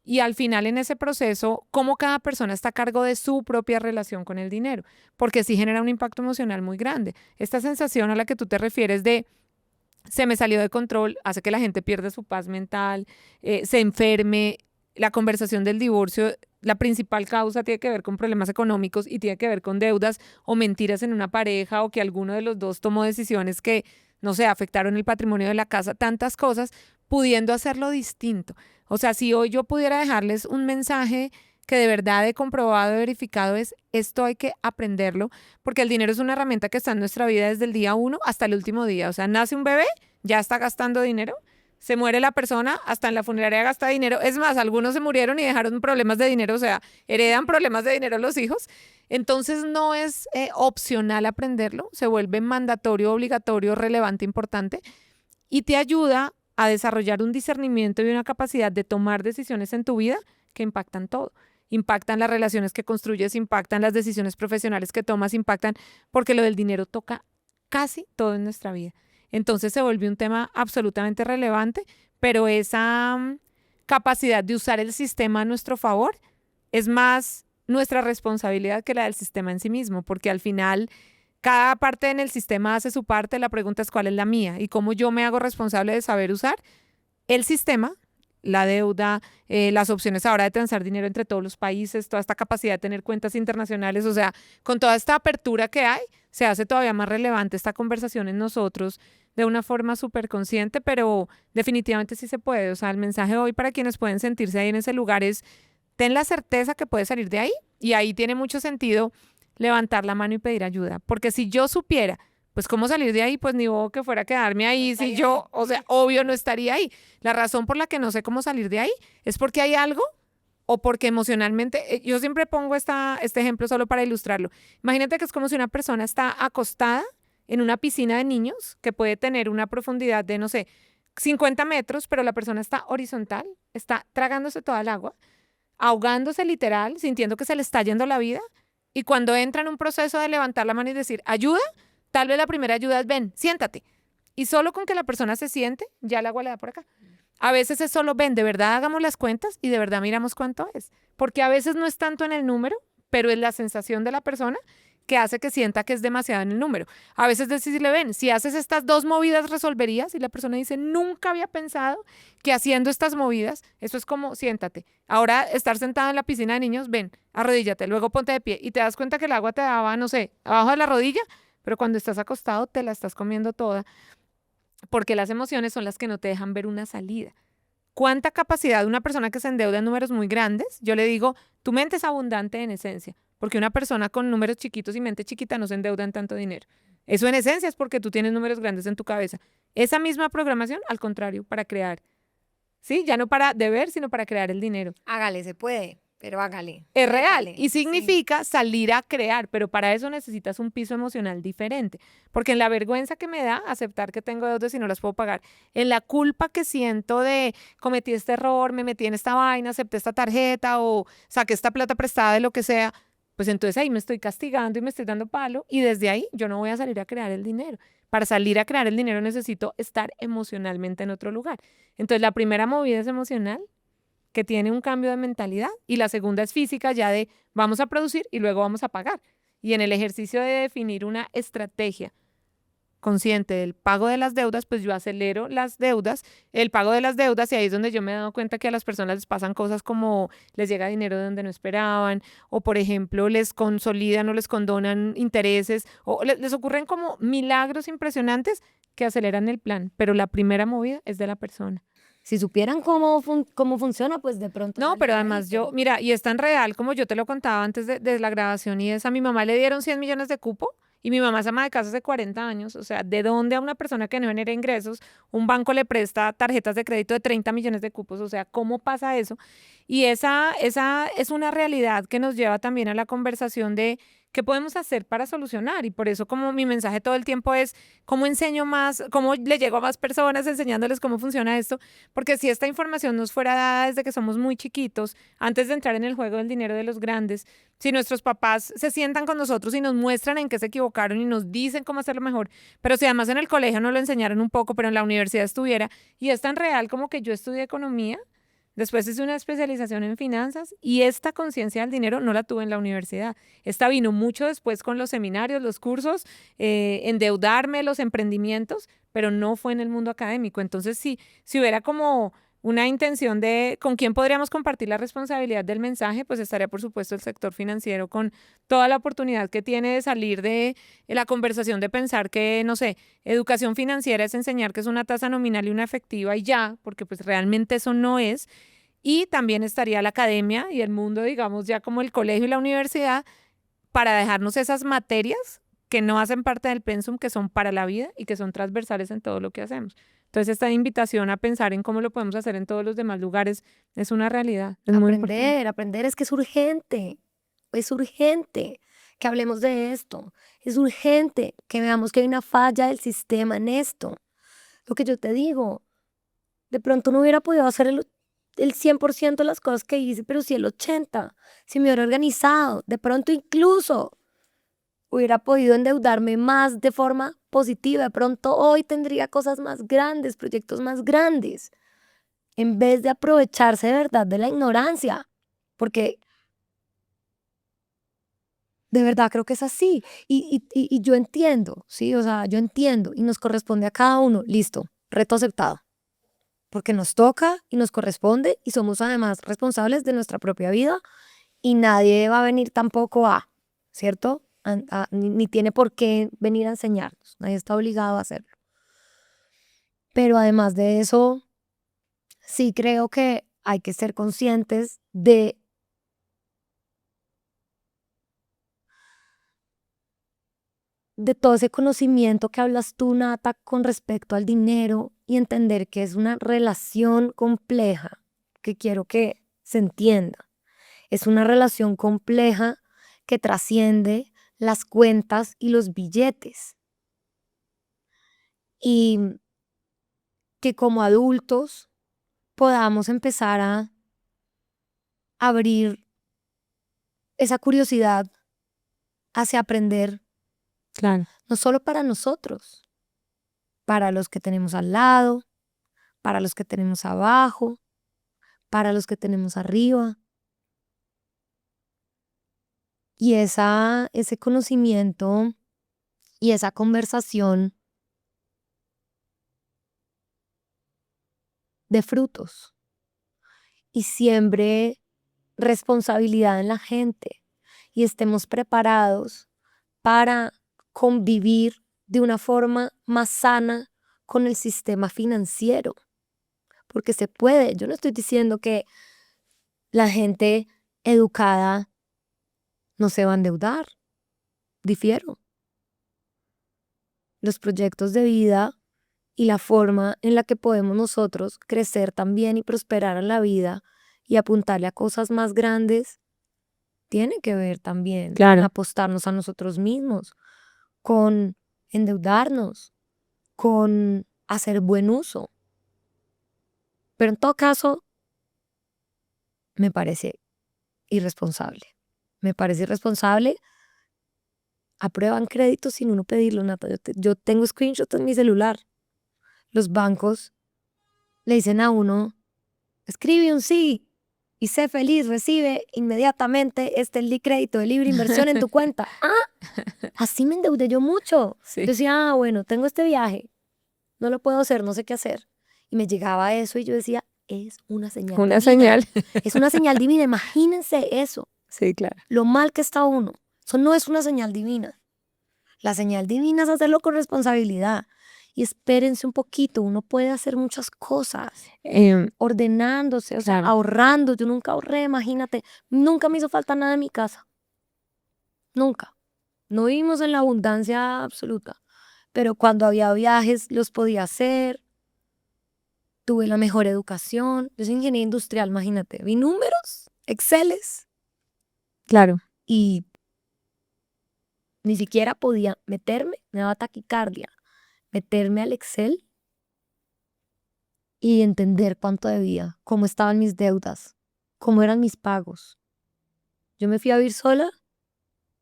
y al final en ese proceso, cómo cada persona está a cargo de su propia relación con el dinero, porque sí genera un impacto emocional muy grande. Esta sensación a la que tú te refieres de se me salió de control, hace que la gente pierda su paz mental, se enferme. La conversación del divorcio, la principal causa tiene que ver con problemas económicos y tiene que ver con deudas o mentiras en una pareja o que alguno de los dos tomó decisiones que, no sé, afectaron el patrimonio de la casa, tantas cosas, pudiendo hacerlo distinto. O sea, si hoy yo pudiera dejarles un mensaje que de verdad he comprobado, he verificado, es esto hay que aprenderlo, porque el dinero es una herramienta que está en nuestra vida desde el día uno hasta el último día. O sea, nace un bebé, ya está gastando dinero, se muere la persona, hasta en la funeraria gasta dinero. Es más, algunos se murieron y dejaron problemas de dinero, o sea, heredan problemas de dinero los hijos. Entonces no es opcional aprenderlo, se vuelve mandatorio, obligatorio, relevante, importante y te ayuda a desarrollar un discernimiento y una capacidad de tomar decisiones en tu vida que impactan todo. Impactan las relaciones que construyes, impactan las decisiones profesionales que tomas, impactan, porque lo del dinero toca casi todo en nuestra vida. Entonces se volvió un tema absolutamente relevante, pero esa capacidad de usar el sistema a nuestro favor es más nuestra responsabilidad que la del sistema en sí mismo, porque al final cada parte en el sistema hace su parte, la pregunta es cuál es la mía y cómo yo me hago responsable de saber usar el sistema, la deuda, las opciones ahora de transar dinero entre todos los países, toda esta capacidad de tener cuentas internacionales, o sea, con toda esta apertura que hay, se hace todavía más relevante esta conversación en nosotros de una forma súper consciente, pero definitivamente sí se puede. O sea, el mensaje hoy para quienes pueden sentirse ahí en ese lugar es, ten la certeza que puedes salir de ahí y ahí tiene mucho sentido levantar la mano y pedir ayuda, porque si yo supiera pues cómo salir de ahí, pues ni modo que fuera a quedarme ahí, si yo, o sea, obvio no estaría ahí. La razón por la que no sé cómo salir de ahí es porque hay algo o porque emocionalmente, yo siempre pongo este ejemplo solo para ilustrarlo. Imagínate que es como si una persona está acostada en una piscina de niños que puede tener una profundidad de, no sé, 50 metros, pero la persona está horizontal, está tragándose toda el agua, ahogándose literal, sintiendo que se le está yendo la vida, y cuando entra en un proceso de levantar la mano y decir, ayuda, tal vez la primera ayuda es, ven, siéntate. Y solo con que la persona se siente, ya el agua le da por acá. A veces es solo, ven, de verdad hagamos las cuentas y de verdad miramos cuánto es. Porque a veces no es tanto en el número, pero es la sensación de la persona que hace que sienta que es demasiado en el número. A veces decirle, ven, si haces estas 2 movidas resolverías, y la persona dice, nunca había pensado que haciendo estas movidas, eso es como, siéntate. Ahora estar sentado en la piscina de niños, ven, arrodíllate, luego ponte de pie y te das cuenta que el agua te daba, no sé, abajo de la rodilla, pero cuando estás acostado te la estás comiendo toda, porque las emociones son las que no te dejan ver una salida. ¿Cuánta capacidad de una persona que se endeuda en números muy grandes? Yo le digo, tu mente es abundante en esencia, porque una persona con números chiquitos y mente chiquita no se endeuda en tanto dinero. Eso en esencia es porque tú tienes números grandes en tu cabeza. Esa misma programación, al contrario, para crear. ¿Sí? Ya no para deber, sino para crear el dinero. Hágale, se puede, pero hágale. Es real y significa salir a crear, pero para eso necesitas un piso emocional diferente, porque en la vergüenza que me da aceptar que tengo deudas y no las puedo pagar, en la culpa que siento de cometí este error, me metí en esta vaina, acepté esta tarjeta o saqué esta plata prestada de lo que sea, pues entonces ahí me estoy castigando y me estoy dando palo y desde ahí yo no voy a salir a crear el dinero. Para salir a crear el dinero necesito estar emocionalmente en otro lugar. Entonces la primera movida es emocional, que tiene un cambio de mentalidad, y la segunda es física, ya de vamos a producir y luego vamos a pagar. Y en el ejercicio de definir una estrategia consciente del pago de las deudas, pues yo acelero las deudas, el pago de las deudas, y ahí es donde yo me he dado cuenta que a las personas les pasan cosas como les llega dinero de donde no esperaban, o por ejemplo les consolidan o les condonan intereses, o les ocurren como milagros impresionantes que aceleran el plan, pero la primera movida es de la persona. Si supieran cómo funciona, pues de pronto No, pero saldrían ahí, además yo, mira, y es tan real como yo te lo contaba antes de la grabación y es, a mi mamá le dieron 100 millones de cupo y mi mamá es ama de casa hace 40 años. O sea, ¿de dónde a una persona que no genera ingresos, un banco le presta tarjetas de crédito de 30 millones de cupos? O sea, ¿cómo pasa eso? Y esa es una realidad que nos lleva también a la conversación de qué podemos hacer para solucionar. Y por eso como mi mensaje todo el tiempo es, ¿cómo enseño más? ¿Cómo le llego a más personas enseñándoles cómo funciona esto? Porque si esta información nos fuera dada desde que somos muy chiquitos, antes de entrar en el juego del dinero de los grandes, si nuestros papás se sientan con nosotros y nos muestran en qué se equivocaron y nos dicen cómo hacerlo mejor, pero si además en el colegio nos lo enseñaron un poco, pero en la universidad estuviera, y es tan real como que yo estudié economía, después hice una especialización en finanzas y esta conciencia del dinero no la tuve en la universidad. Esta vino mucho después con los seminarios, los cursos, endeudarme, los emprendimientos, pero no fue en el mundo académico. Entonces, si hubiera como una intención de con quién podríamos compartir la responsabilidad del mensaje, pues estaría por supuesto el sector financiero con toda la oportunidad que tiene de salir de la conversación de pensar que, no sé, educación financiera es enseñar que es una tasa nominal y una efectiva y ya, porque pues realmente eso no es. Y también estaría la academia y el mundo, digamos, ya como el colegio y la universidad, para dejarnos esas materias que no hacen parte del pensum, que son para la vida y que son transversales en todo lo que hacemos. Entonces, esta invitación a pensar en cómo lo podemos hacer en todos los demás lugares es una realidad, es muy importante. Aprender es que es urgente que hablemos de esto, es urgente que veamos que hay una falla del sistema en esto. Lo que yo te digo, de pronto no hubiera podido hacer el 100% de las cosas que hice, pero sí el 80%, si me hubiera organizado, de pronto incluso hubiera podido endeudarme más de forma positiva, de pronto hoy tendría cosas más grandes, proyectos más grandes, en vez de aprovecharse de verdad de la ignorancia, porque de verdad creo que es así. Y yo entiendo, ¿sí? O sea, yo entiendo y nos corresponde a cada uno. Listo, reto aceptado. Porque nos toca y nos corresponde y somos además responsables de nuestra propia vida y nadie va a venir tampoco ¿cierto? Ni tiene por qué venir a enseñarnos. Nadie está obligado a hacerlo. Pero además de eso, sí creo que hay que ser conscientes de todo ese conocimiento que hablas tú, Nata, con respecto al dinero y entender que es una relación compleja, que quiero que se entienda. Es una relación compleja que trasciende las cuentas y los billetes. Y que como adultos podamos empezar a abrir esa curiosidad hacia aprender, Claro. no solo para nosotros, para los que tenemos al lado, para los que tenemos abajo, para los que tenemos arriba. Y ese conocimiento y esa conversación de frutos y siembre responsabilidad en la gente y estemos preparados para convivir de una forma más sana con el sistema financiero, porque se puede. Yo no estoy diciendo que la gente educada no se va a endeudar, difiero. Los proyectos de vida y la forma en la que podemos nosotros crecer también y prosperar en la vida y apuntarle a cosas más grandes, tiene que ver también con Claro. apostarnos a nosotros mismos, con endeudarnos, con hacer buen uso. Pero en todo caso, me parece irresponsable. Me parece irresponsable. Aprueban créditos sin uno pedirlo, Nata. Yo tengo screenshots en mi celular. Los bancos le dicen a uno, escribe un sí y sé feliz, recibe inmediatamente este crédito de libre inversión en tu cuenta. Así me endeudé yo mucho. Sí. Yo decía, bueno, tengo este viaje, no lo puedo hacer, no sé qué hacer. Y me llegaba eso y yo decía, es una señal Una divina. señal. Es una señal divina, imagínense eso, Sí, claro. lo mal que está uno. Eso no es una señal divina. La señal divina es hacerlo con responsabilidad Y espérense un poquito, uno puede hacer muchas cosas, ordenándose, o sea, Claro. ahorrando. Yo nunca ahorré, imagínate, nunca me hizo falta nada en mi casa, nunca. No vivimos en la abundancia absoluta, pero cuando había viajes los podía hacer, tuve la mejor educación. Yo soy ingeniera industrial, imagínate, vi números, Exceles, Claro. y ni siquiera podía meterme, me daba taquicardia, meterme al Excel y entender cuánto debía, cómo estaban mis deudas, cómo eran mis pagos. Yo me fui a vivir sola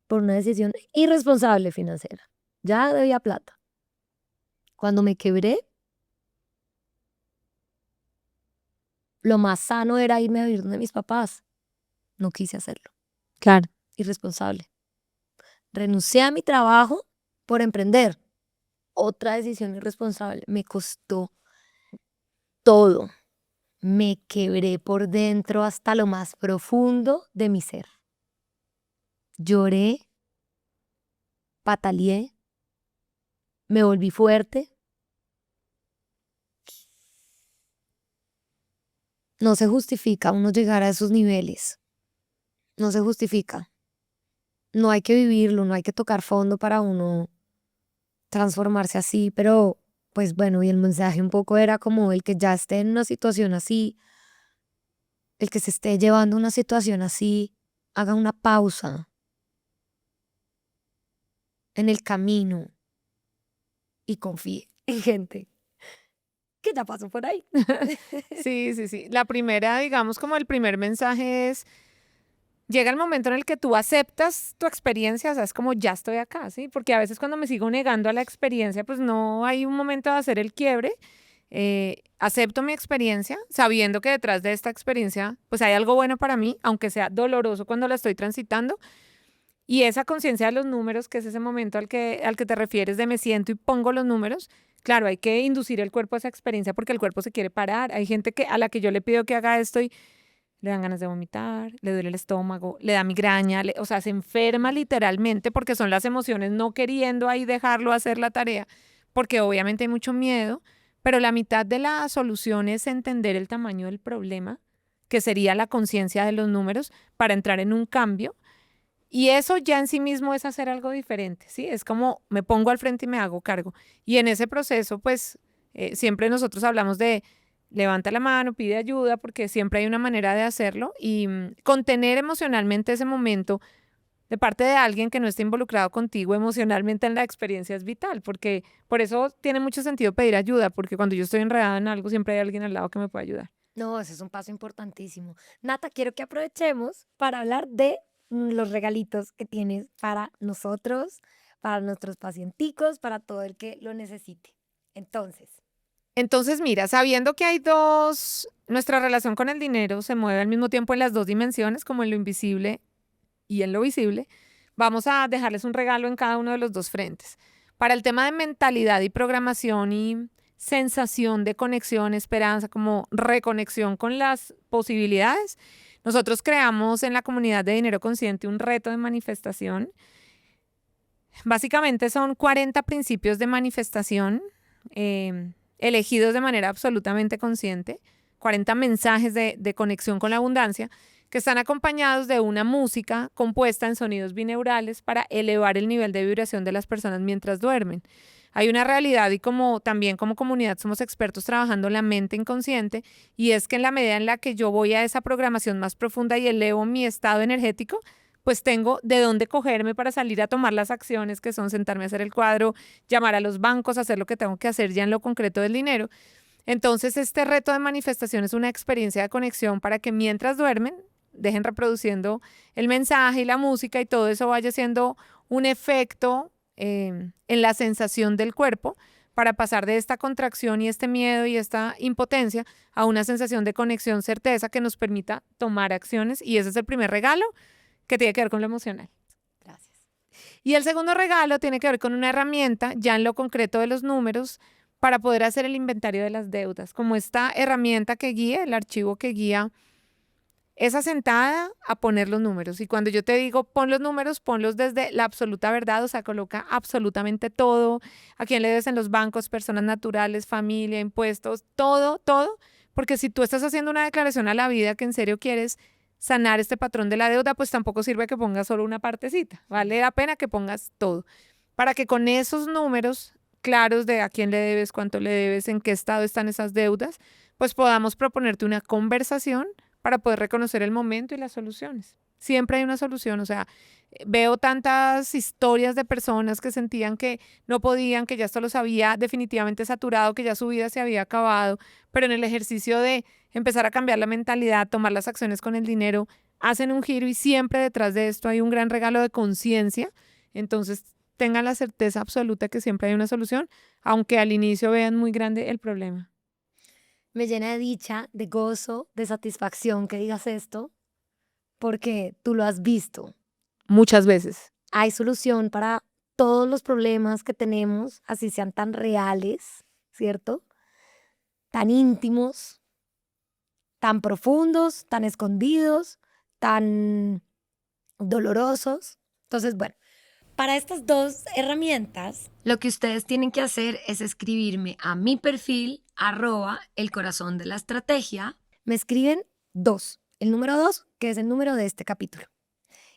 por una decisión irresponsable financiera. Ya debía plata. Cuando me quebré, lo más sano era irme a vivir donde mis papás. No quise hacerlo. Claro. Irresponsable. Renuncié a mi trabajo por emprender. Otra decisión irresponsable. Me costó todo. Me quebré por dentro hasta lo más profundo de mi ser. Lloré, pataleé, me volví fuerte. No se justifica uno llegar a esos niveles. No se justifica. No hay que vivirlo, no hay que tocar fondo para uno transformarse así, pero pues bueno, y el mensaje un poco era como el que ya esté en una situación así, el que se esté llevando una situación así, haga una pausa en el camino y confíe en gente que ya pasó por ahí. Sí, sí, sí. La primera, digamos, como el primer mensaje es, llega el momento en el que tú aceptas tu experiencia, o sea, es como ya estoy acá, ¿sí? Porque a veces cuando me sigo negando a la experiencia, pues no hay un momento de hacer el quiebre. Acepto mi experiencia, sabiendo que detrás de esta experiencia, pues hay algo bueno para mí, aunque sea doloroso cuando la estoy transitando. Y esa conciencia de los números, que es ese momento al que te refieres de me siento y pongo los números, claro, hay que inducir el cuerpo a esa experiencia porque el cuerpo se quiere parar. Hay gente a la que yo le pido que haga esto y le dan ganas de vomitar, le duele el estómago, le da migraña, o sea, se enferma literalmente porque son las emociones no queriendo ahí dejarlo hacer la tarea, porque obviamente hay mucho miedo, pero la mitad de la solución es entender el tamaño del problema, que sería la conciencia de los números para entrar en un cambio. Y eso ya en sí mismo es hacer algo diferente, ¿sí? Es como me pongo al frente y me hago cargo. Y en ese proceso, pues, siempre nosotros hablamos de levanta la mano, pide ayuda, porque siempre hay una manera de hacerlo y contener emocionalmente ese momento de parte de alguien que no esté involucrado contigo emocionalmente en la experiencia es vital, porque por eso tiene mucho sentido pedir ayuda, porque cuando yo estoy enredada en algo, siempre hay alguien al lado que me puede ayudar. No, ese es un paso importantísimo. Nata, quiero que aprovechemos para hablar de los regalitos que tienes para nosotros, para nuestros pacienticos, para todo el que lo necesite. Entonces, mira, sabiendo que hay nuestra relación con el dinero se mueve al mismo tiempo en las dos dimensiones, como en lo invisible y en lo visible, vamos a dejarles un regalo en cada uno de los dos frentes. Para el tema de mentalidad y programación y sensación de conexión, esperanza, como reconexión con las posibilidades, nosotros creamos en la comunidad de Dinero Consciente un reto de manifestación. Básicamente son 40 principios de manifestación elegidos de manera absolutamente consciente, 40 mensajes de conexión con la abundancia que están acompañados de una música compuesta en sonidos bineurales para elevar el nivel de vibración de las personas mientras duermen. Hay una realidad y también como comunidad somos expertos trabajando la mente inconsciente y es que en la medida en la que yo voy a esa programación más profunda y elevo mi estado energético, pues tengo de dónde cogerme para salir a tomar las acciones que son sentarme a hacer el cuadro, llamar a los bancos, hacer lo que tengo que hacer ya en lo concreto del dinero. Entonces, este reto de manifestación es una experiencia de conexión para que mientras duermen, dejen reproduciendo el mensaje y la música y todo eso vaya siendo un efecto en la sensación del cuerpo para pasar de esta contracción y este miedo y esta impotencia a una sensación de conexión, certeza que nos permita tomar acciones. Y ese es el primer regalo que tiene que ver con lo emocional. Gracias. Y el segundo regalo tiene que ver con una herramienta ya en lo concreto de los números para poder hacer el inventario de las deudas, como esta herramienta que guía, el archivo que guía esa sentada a poner los números. Y cuando yo te digo pon los números, ponlos desde la absoluta verdad, o sea, coloca absolutamente todo, a quién le debes en los bancos, personas naturales, familia, impuestos, todo, todo, porque si tú estás haciendo una declaración a la vida que en serio quieres sanar este patrón de la deuda, pues tampoco sirve que pongas solo una partecita, vale la pena que pongas todo, para que con esos números claros de a quién le debes, cuánto le debes, en qué estado están esas deudas, pues podamos proponerte una conversación para poder reconocer el momento y las soluciones. Siempre hay una solución, o sea, veo tantas historias de personas que sentían que no podían, que ya esto los había definitivamente saturado, que ya su vida se había acabado, pero en el ejercicio de empezar a cambiar la mentalidad, tomar las acciones con el dinero, hacen un giro y siempre detrás de esto hay un gran regalo de conciencia. Entonces, tengan la certeza absoluta que siempre hay una solución, aunque al inicio vean muy grande el problema. Me llena de dicha, de gozo, de satisfacción que digas esto, porque tú lo has visto. Muchas veces. Hay solución para todos los problemas que tenemos, así sean tan reales, ¿cierto? Tan íntimos, tan profundos, tan escondidos, tan dolorosos. Entonces, bueno, para estas dos herramientas, lo que ustedes tienen que hacer es escribirme a mi perfil, @el corazón de la estrategia. Me escriben el número 2, que es el número de este capítulo.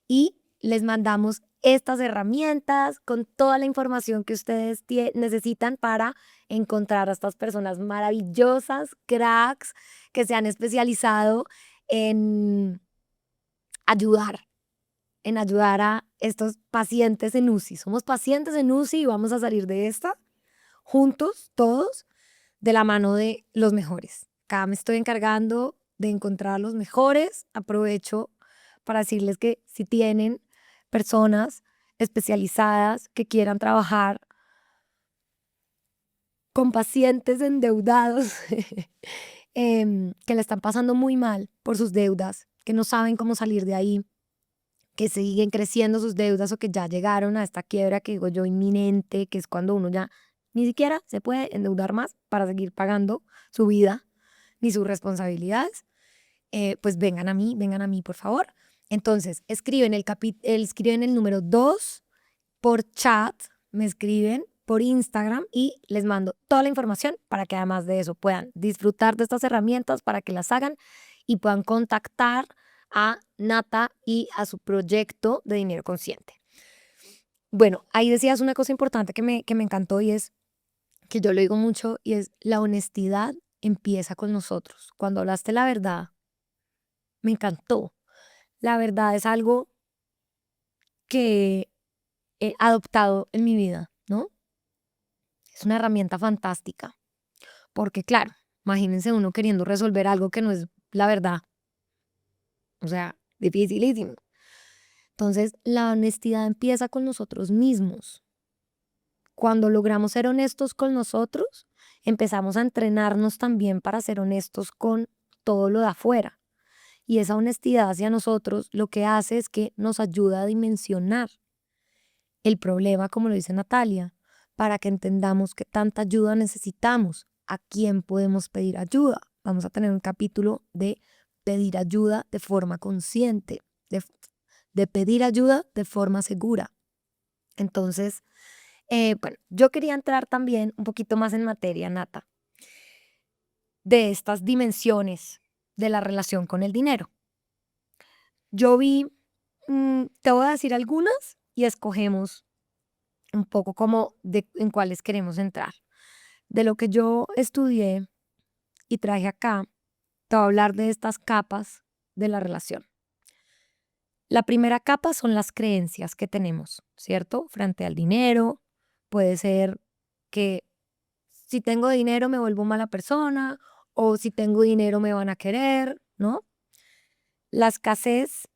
Y les mandamos estas herramientas con toda la información que ustedes necesitan para encontrar a estas personas maravillosas, cracks, que se han especializado en ayudar, en ayudar a estos pacientes en UCI. Somos pacientes en UCI y vamos a salir de esta juntos, todos, de la mano de los mejores. Acá me estoy encargando de encontrar a los mejores. Aprovecho para decirles que si tienen personas especializadas que quieran trabajar con pacientes endeudados que le están pasando muy mal por sus deudas, que no saben cómo salir de ahí, que siguen creciendo sus deudas o que ya llegaron a esta quiebra que digo yo inminente, que es cuando uno ya ni siquiera se puede endeudar más para seguir pagando su vida ni sus responsabilidades, pues vengan a mí, por favor. Entonces, escriben el número 2 por chat, me escriben por Instagram y les mando toda la información para que además de eso puedan disfrutar de estas herramientas, para que las hagan y puedan contactar a Nata y a su proyecto de dinero consciente. Bueno, ahí decías una cosa importante que me encantó y es que yo lo digo mucho y es la honestidad empieza con nosotros. Cuando hablaste la verdad, me encantó. La verdad es algo que he adoptado en mi vida, ¿no? Es una herramienta fantástica, porque claro, imagínense uno queriendo resolver algo que no es la verdad, o sea, dificilísimo. Entonces, la honestidad empieza con nosotros mismos. Cuando logramos ser honestos con nosotros, empezamos a entrenarnos también para ser honestos con todo lo de afuera. Y esa honestidad hacia nosotros lo que hace es que nos ayuda a dimensionar el problema, como lo dice Natalia, para que entendamos qué tanta ayuda necesitamos, a quién podemos pedir ayuda. Vamos a tener un capítulo de pedir ayuda de forma consciente, de pedir ayuda de forma segura. Entonces, bueno, yo quería entrar también un poquito más en materia, Nata, de estas dimensiones de la relación con el dinero. Yo vi, te voy a decir algunas y escogemos un poco como en cuáles queremos entrar. De lo que yo estudié y traje acá, te voy a hablar de estas capas de la relación. La primera capa son las creencias que tenemos, ¿cierto? Frente al dinero. Puede ser que si tengo dinero me vuelvo mala persona o si tengo dinero me van a querer, ¿no? La escasez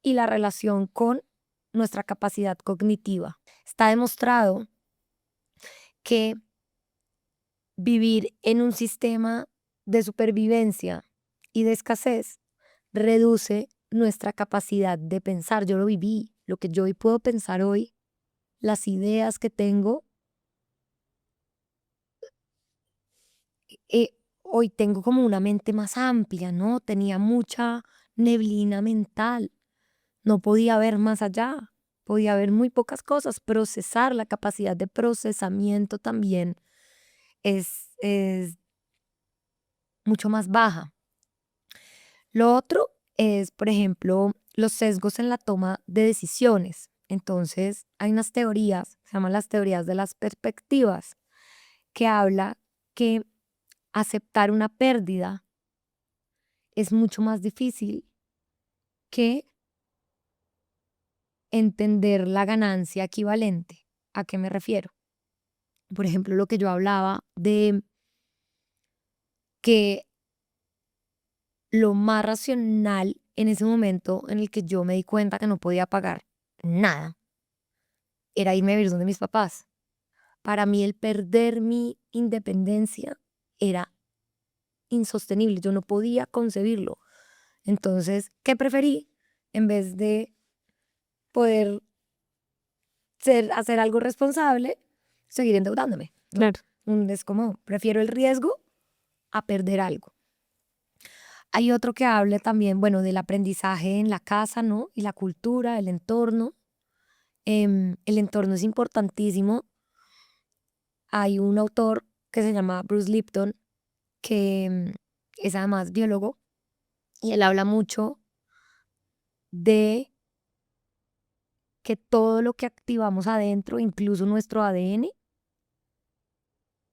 y la relación con nuestra capacidad cognitiva. Está demostrado que vivir en un sistema de supervivencia y de escasez reduce nuestra capacidad de pensar. Yo lo viví, lo que yo hoy puedo pensar hoy, las ideas que tengo, hoy tengo como una mente más amplia, ¿no? Tenía mucha neblina mental. No podía ver más allá, podía ver muy pocas cosas. Procesar, la capacidad de procesamiento también es mucho más baja. Lo otro es, por ejemplo, los sesgos en la toma de decisiones. Entonces, hay unas teorías, se llaman las teorías de las perspectivas, que habla que aceptar una pérdida es mucho más difícil que entender la ganancia equivalente. ¿A qué me refiero? Por ejemplo, lo que yo hablaba de que lo más racional en ese momento en el que yo me di cuenta que no podía pagar nada era irme a vivir donde mis papás. Para mí el perder mi independencia era insostenible, yo no podía concebirlo. Entonces, ¿qué preferí? En vez de poder hacer algo responsable, seguir endeudándome, ¿no? Claro. Es como, prefiero el riesgo a perder algo. Hay otro que habla también, bueno, del aprendizaje en la casa, ¿no? Y la cultura, el entorno. El entorno es importantísimo. Hay un autor que se llama Bruce Lipton, que es además biólogo, y él habla mucho de que todo lo que activamos adentro, incluso nuestro ADN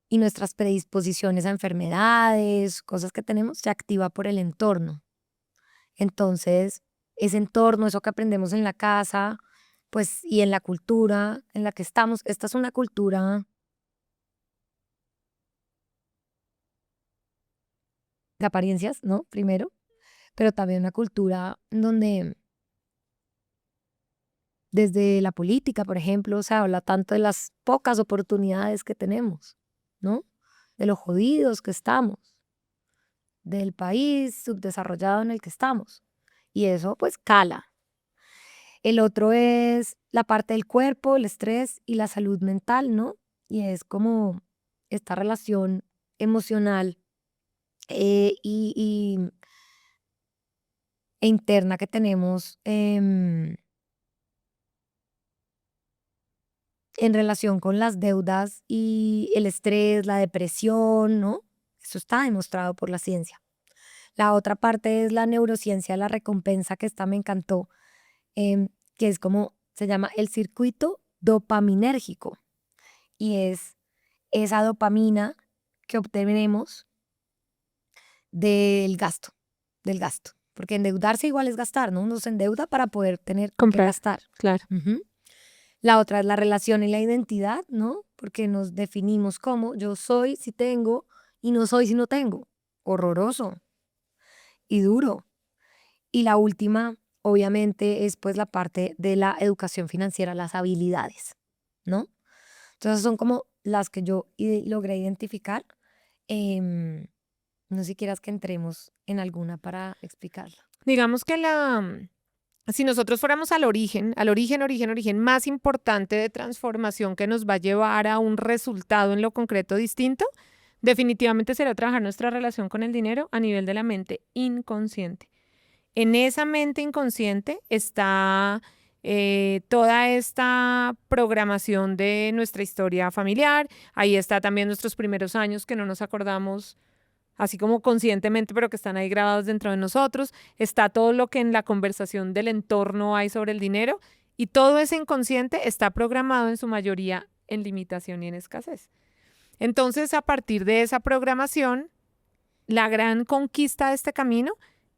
y nuestras predisposiciones a enfermedades, cosas que tenemos, se activa por el entorno. Entonces, ese entorno, eso que aprendemos en la casa, pues, y en la cultura en la que estamos, esta es una cultura de apariencias, ¿no? Primero, pero también una cultura donde desde la política, por ejemplo, se habla tanto de las pocas oportunidades que tenemos, ¿no? De lo jodidos que estamos, del país subdesarrollado en el que estamos. Y eso pues cala. El otro es la parte del cuerpo, el estrés y la salud mental, ¿no? Y es como esta relación emocional y e interna que tenemos en relación con las deudas y el estrés, la depresión, ¿no? Eso está demostrado por la ciencia. La otra parte es la neurociencia, la recompensa, que esta me encantó, que es como se llama el circuito dopaminérgico. Y es esa dopamina que obtenemos del gasto, del gasto. Porque endeudarse igual es gastar, ¿no? Uno se endeuda para poder tener que Comprar, gastar. claro. Ujú. La otra es la relación y la identidad, ¿no? Porque nos definimos como yo soy si tengo y no soy si no tengo. Horroroso y duro. Y la última, obviamente, es pues la parte de la educación financiera, las habilidades, ¿no? Entonces son como las que yo logré identificar. Em, no sé si quieras que entremos en alguna para explicarla. Digamos que si nosotros fuéramos al origen más importante de transformación que nos va a llevar a un resultado en lo concreto distinto, definitivamente será trabajar nuestra relación con el dinero a nivel de la mente inconsciente. En esa mente inconsciente está toda esta programación de nuestra historia familiar. Ahí está también nuestros primeros años que no nos acordamos así como conscientemente, pero que están ahí grabados dentro de nosotros. Está todo lo que en la conversación del entorno hay sobre el dinero, y todo ese inconsciente está programado en su mayoría en limitación y en escasez. Entonces, a partir de esa programación, la gran conquista de este camino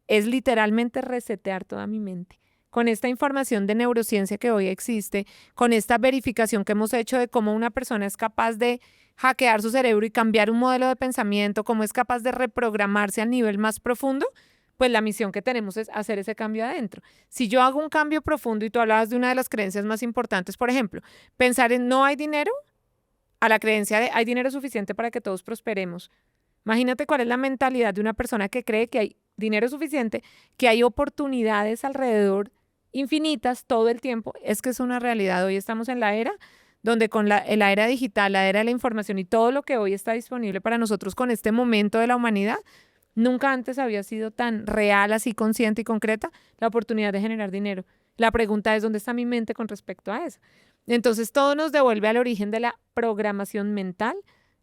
es literalmente resetear toda mi mente. Con esta información de neurociencia que hoy existe, con esta verificación que hemos hecho de cómo una persona es capaz de hackear su cerebro y cambiar un modelo de pensamiento, cómo es capaz de reprogramarse al nivel más profundo, pues la misión que tenemos es hacer ese cambio adentro. Si yo hago un cambio profundo, y tú hablabas de una de las creencias más importantes, por ejemplo, pensar en no hay dinero, a la creencia de hay dinero suficiente para que todos prosperemos. Imagínate cuál es la mentalidad de una persona que cree que hay dinero suficiente, que hay oportunidades alrededor infinitas todo el tiempo. Es que es una realidad. Hoy estamos en la era donde con la era digital, la era de la información y todo lo que hoy está disponible para nosotros con este momento de la humanidad, Nunca antes había sido tan real, así consciente y concreta, la oportunidad de generar dinero. La pregunta es, ¿dónde está mi mente con respecto a eso? Entonces, todo nos devuelve al origen de la programación mental,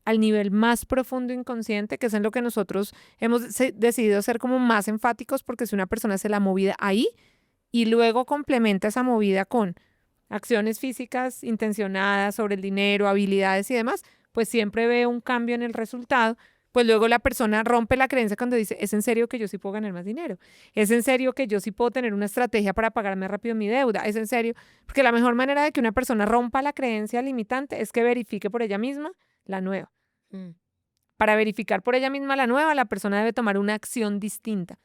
al nivel más profundo inconsciente, que es en lo que nosotros hemos decidido ser como más enfáticos, porque si una persona se la movida ahí y luego complementa esa movida con acciones físicas intencionadas sobre el dinero, habilidades y demás, pues siempre ve un cambio en el resultado. Pues luego la persona rompe la creencia cuando dice, es en serio que yo sí puedo ganar más dinero, es en serio que yo sí puedo tener una estrategia para pagarme rápido mi deuda, es en serio, porque la mejor manera de que una persona rompa la creencia limitante es que verifique por ella misma la nueva. Para verificar por ella misma la nueva, la persona debe tomar una acción distinta,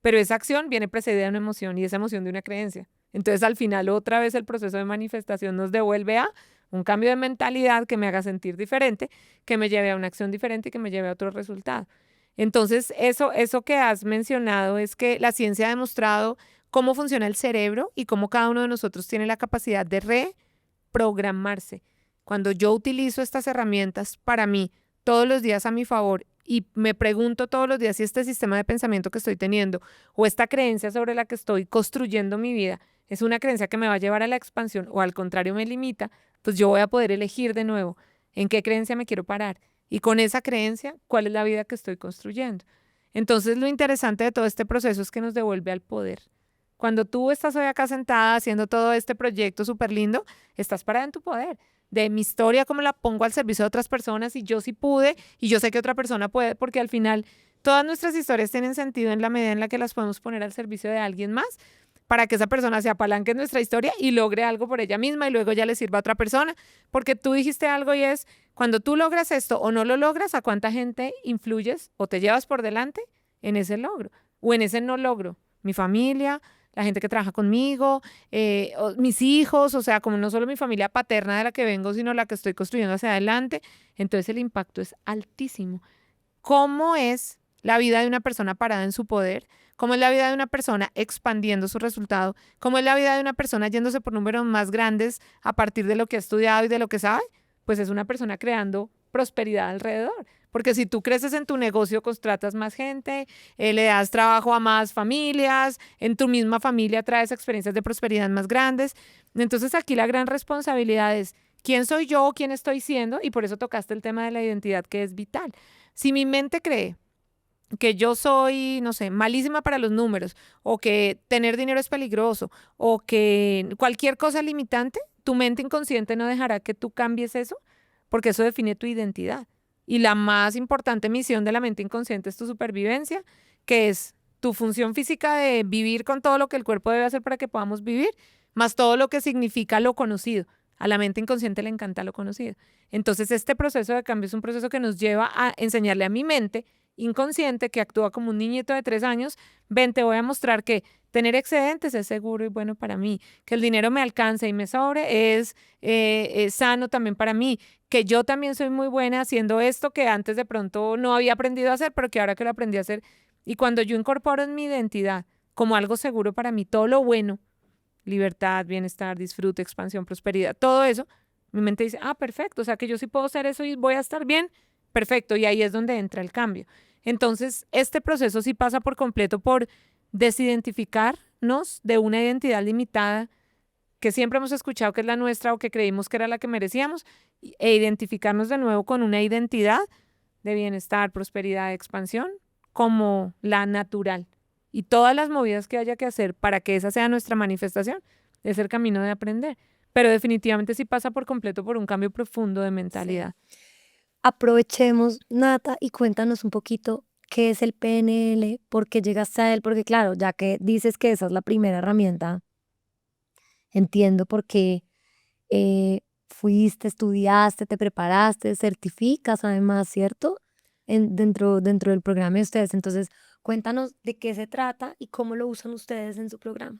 pero esa acción viene precedida de una emoción y esa emoción de una creencia. Entonces, al final, otra vez el proceso de manifestación nos devuelve a un cambio de mentalidad que me haga sentir diferente, que me lleve a una acción diferente y que me lleve a otro resultado. Entonces, eso que has mencionado es que la ciencia ha demostrado cómo funciona el cerebro y cómo cada uno de nosotros tiene la capacidad de reprogramarse. Cuando yo utilizo estas herramientas para mí todos los días a mi favor y me pregunto todos los días si este sistema de pensamiento que estoy teniendo o esta creencia sobre la que estoy construyendo mi vida es una creencia que me va a llevar a la expansión o al contrario me limita, pues yo voy a poder elegir de nuevo en qué creencia me quiero parar y con esa creencia, cuál es la vida que estoy construyendo. Entonces, lo interesante de todo este proceso es que nos devuelve al poder. Cuando tú estás hoy acá sentada haciendo todo este proyecto súper lindo, estás parada en tu poder. De mi historia, cómo la pongo al servicio de otras personas y yo sí pude y yo sé que otra persona puede, porque al final todas nuestras historias tienen sentido en la medida en la que las podemos poner al servicio de alguien más para que esa persona se apalanque en nuestra historia y logre algo por ella misma y luego ya le sirva a otra persona, porque tú dijiste algo y es, cuando tú logras esto o no lo logras, ¿a cuánta gente influyes o te llevas por delante en ese logro o en ese no logro? Mi familia, la gente que trabaja conmigo, mis hijos, o sea, como no solo mi familia paterna de la que vengo, sino la que estoy construyendo hacia adelante, entonces el impacto es altísimo. ¿Cómo es la vida de una persona parada en su poder? ¿Cómo es la vida de una persona expandiendo su resultado? ¿Cómo es la vida de una persona yéndose por números más grandes a partir de lo que ha estudiado y de lo que sabe? Pues es una persona creando prosperidad alrededor. Porque si tú creces en tu negocio, contratas más gente, le das trabajo a más familias, en tu misma familia traes experiencias de prosperidad más grandes. Entonces aquí la gran responsabilidad es quién soy yo, quién estoy siendo, y por eso tocaste el tema de la identidad, que es vital. Si mi mente cree que yo soy, no sé, malísima para los números, o que tener dinero es peligroso, o que cualquier cosa limitante, tu mente inconsciente no dejará que tú cambies eso, porque eso define tu identidad. Y la más importante misión de la mente inconsciente es tu supervivencia, que es tu función física de vivir con todo lo que el cuerpo debe hacer para que podamos vivir, más todo lo que significa lo conocido. A la mente inconsciente le encanta lo conocido. Entonces, este proceso de cambio es un proceso que nos lleva a enseñarle a mi mente inconsciente, que actúa como un niñito de 3 años, ven, te voy a mostrar que tener excedentes es seguro y bueno para mí, que el dinero me alcance y me sobre es sano también para mí, que yo también soy muy buena haciendo esto que antes de pronto no había aprendido a hacer, pero que ahora que lo aprendí a hacer. Y cuando yo incorporo en mi identidad como algo seguro para mí, todo lo bueno, libertad, bienestar, disfrute, expansión, prosperidad, todo eso, mi mente dice, ah, perfecto, o sea que yo sí puedo hacer eso y voy a estar bien, perfecto, y ahí es donde entra el cambio. Entonces, este proceso sí pasa por completo por desidentificarnos de una identidad limitada que siempre hemos escuchado que es la nuestra o que creímos que era la que merecíamos, e identificarnos de nuevo con una identidad de bienestar, prosperidad, expansión, como la natural. Y todas las movidas que haya que hacer para que esa sea nuestra manifestación es el camino de aprender. Pero definitivamente sí pasa por completo por un cambio profundo de mentalidad. Sí. Aprovechemos, Nata, y cuéntanos un poquito qué es el PNL, por qué llegaste a él, porque claro, ya que dices que esa es la primera herramienta, entiendo por qué fuiste, estudiaste, te preparaste, certificas además, ¿cierto? Dentro del programa de ustedes. Entonces, cuéntanos de qué se trata y cómo lo usan ustedes en su programa.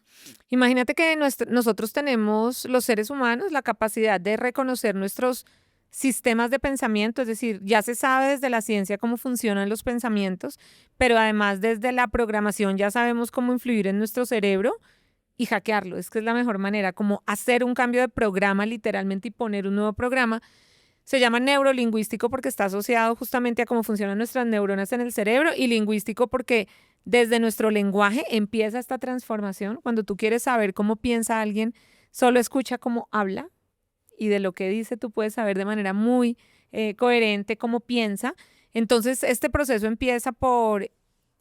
Imagínate que nosotros tenemos, los seres humanos, la capacidad de reconocer nuestros sistemas de pensamiento, es decir, ya se sabe desde la ciencia cómo funcionan los pensamientos, pero además desde la programación ya sabemos cómo influir en nuestro cerebro y hackearlo. Es que es la mejor manera, como hacer un cambio de programa literalmente y poner un nuevo programa. Se llama neurolingüístico porque está asociado justamente a cómo funcionan nuestras neuronas en el cerebro, y lingüístico porque desde nuestro lenguaje empieza esta transformación. Cuando tú quieres saber cómo piensa alguien, solo escucha cómo habla, y de lo que dice tú puedes saber de manera muy coherente cómo piensa. Entonces, este proceso empieza por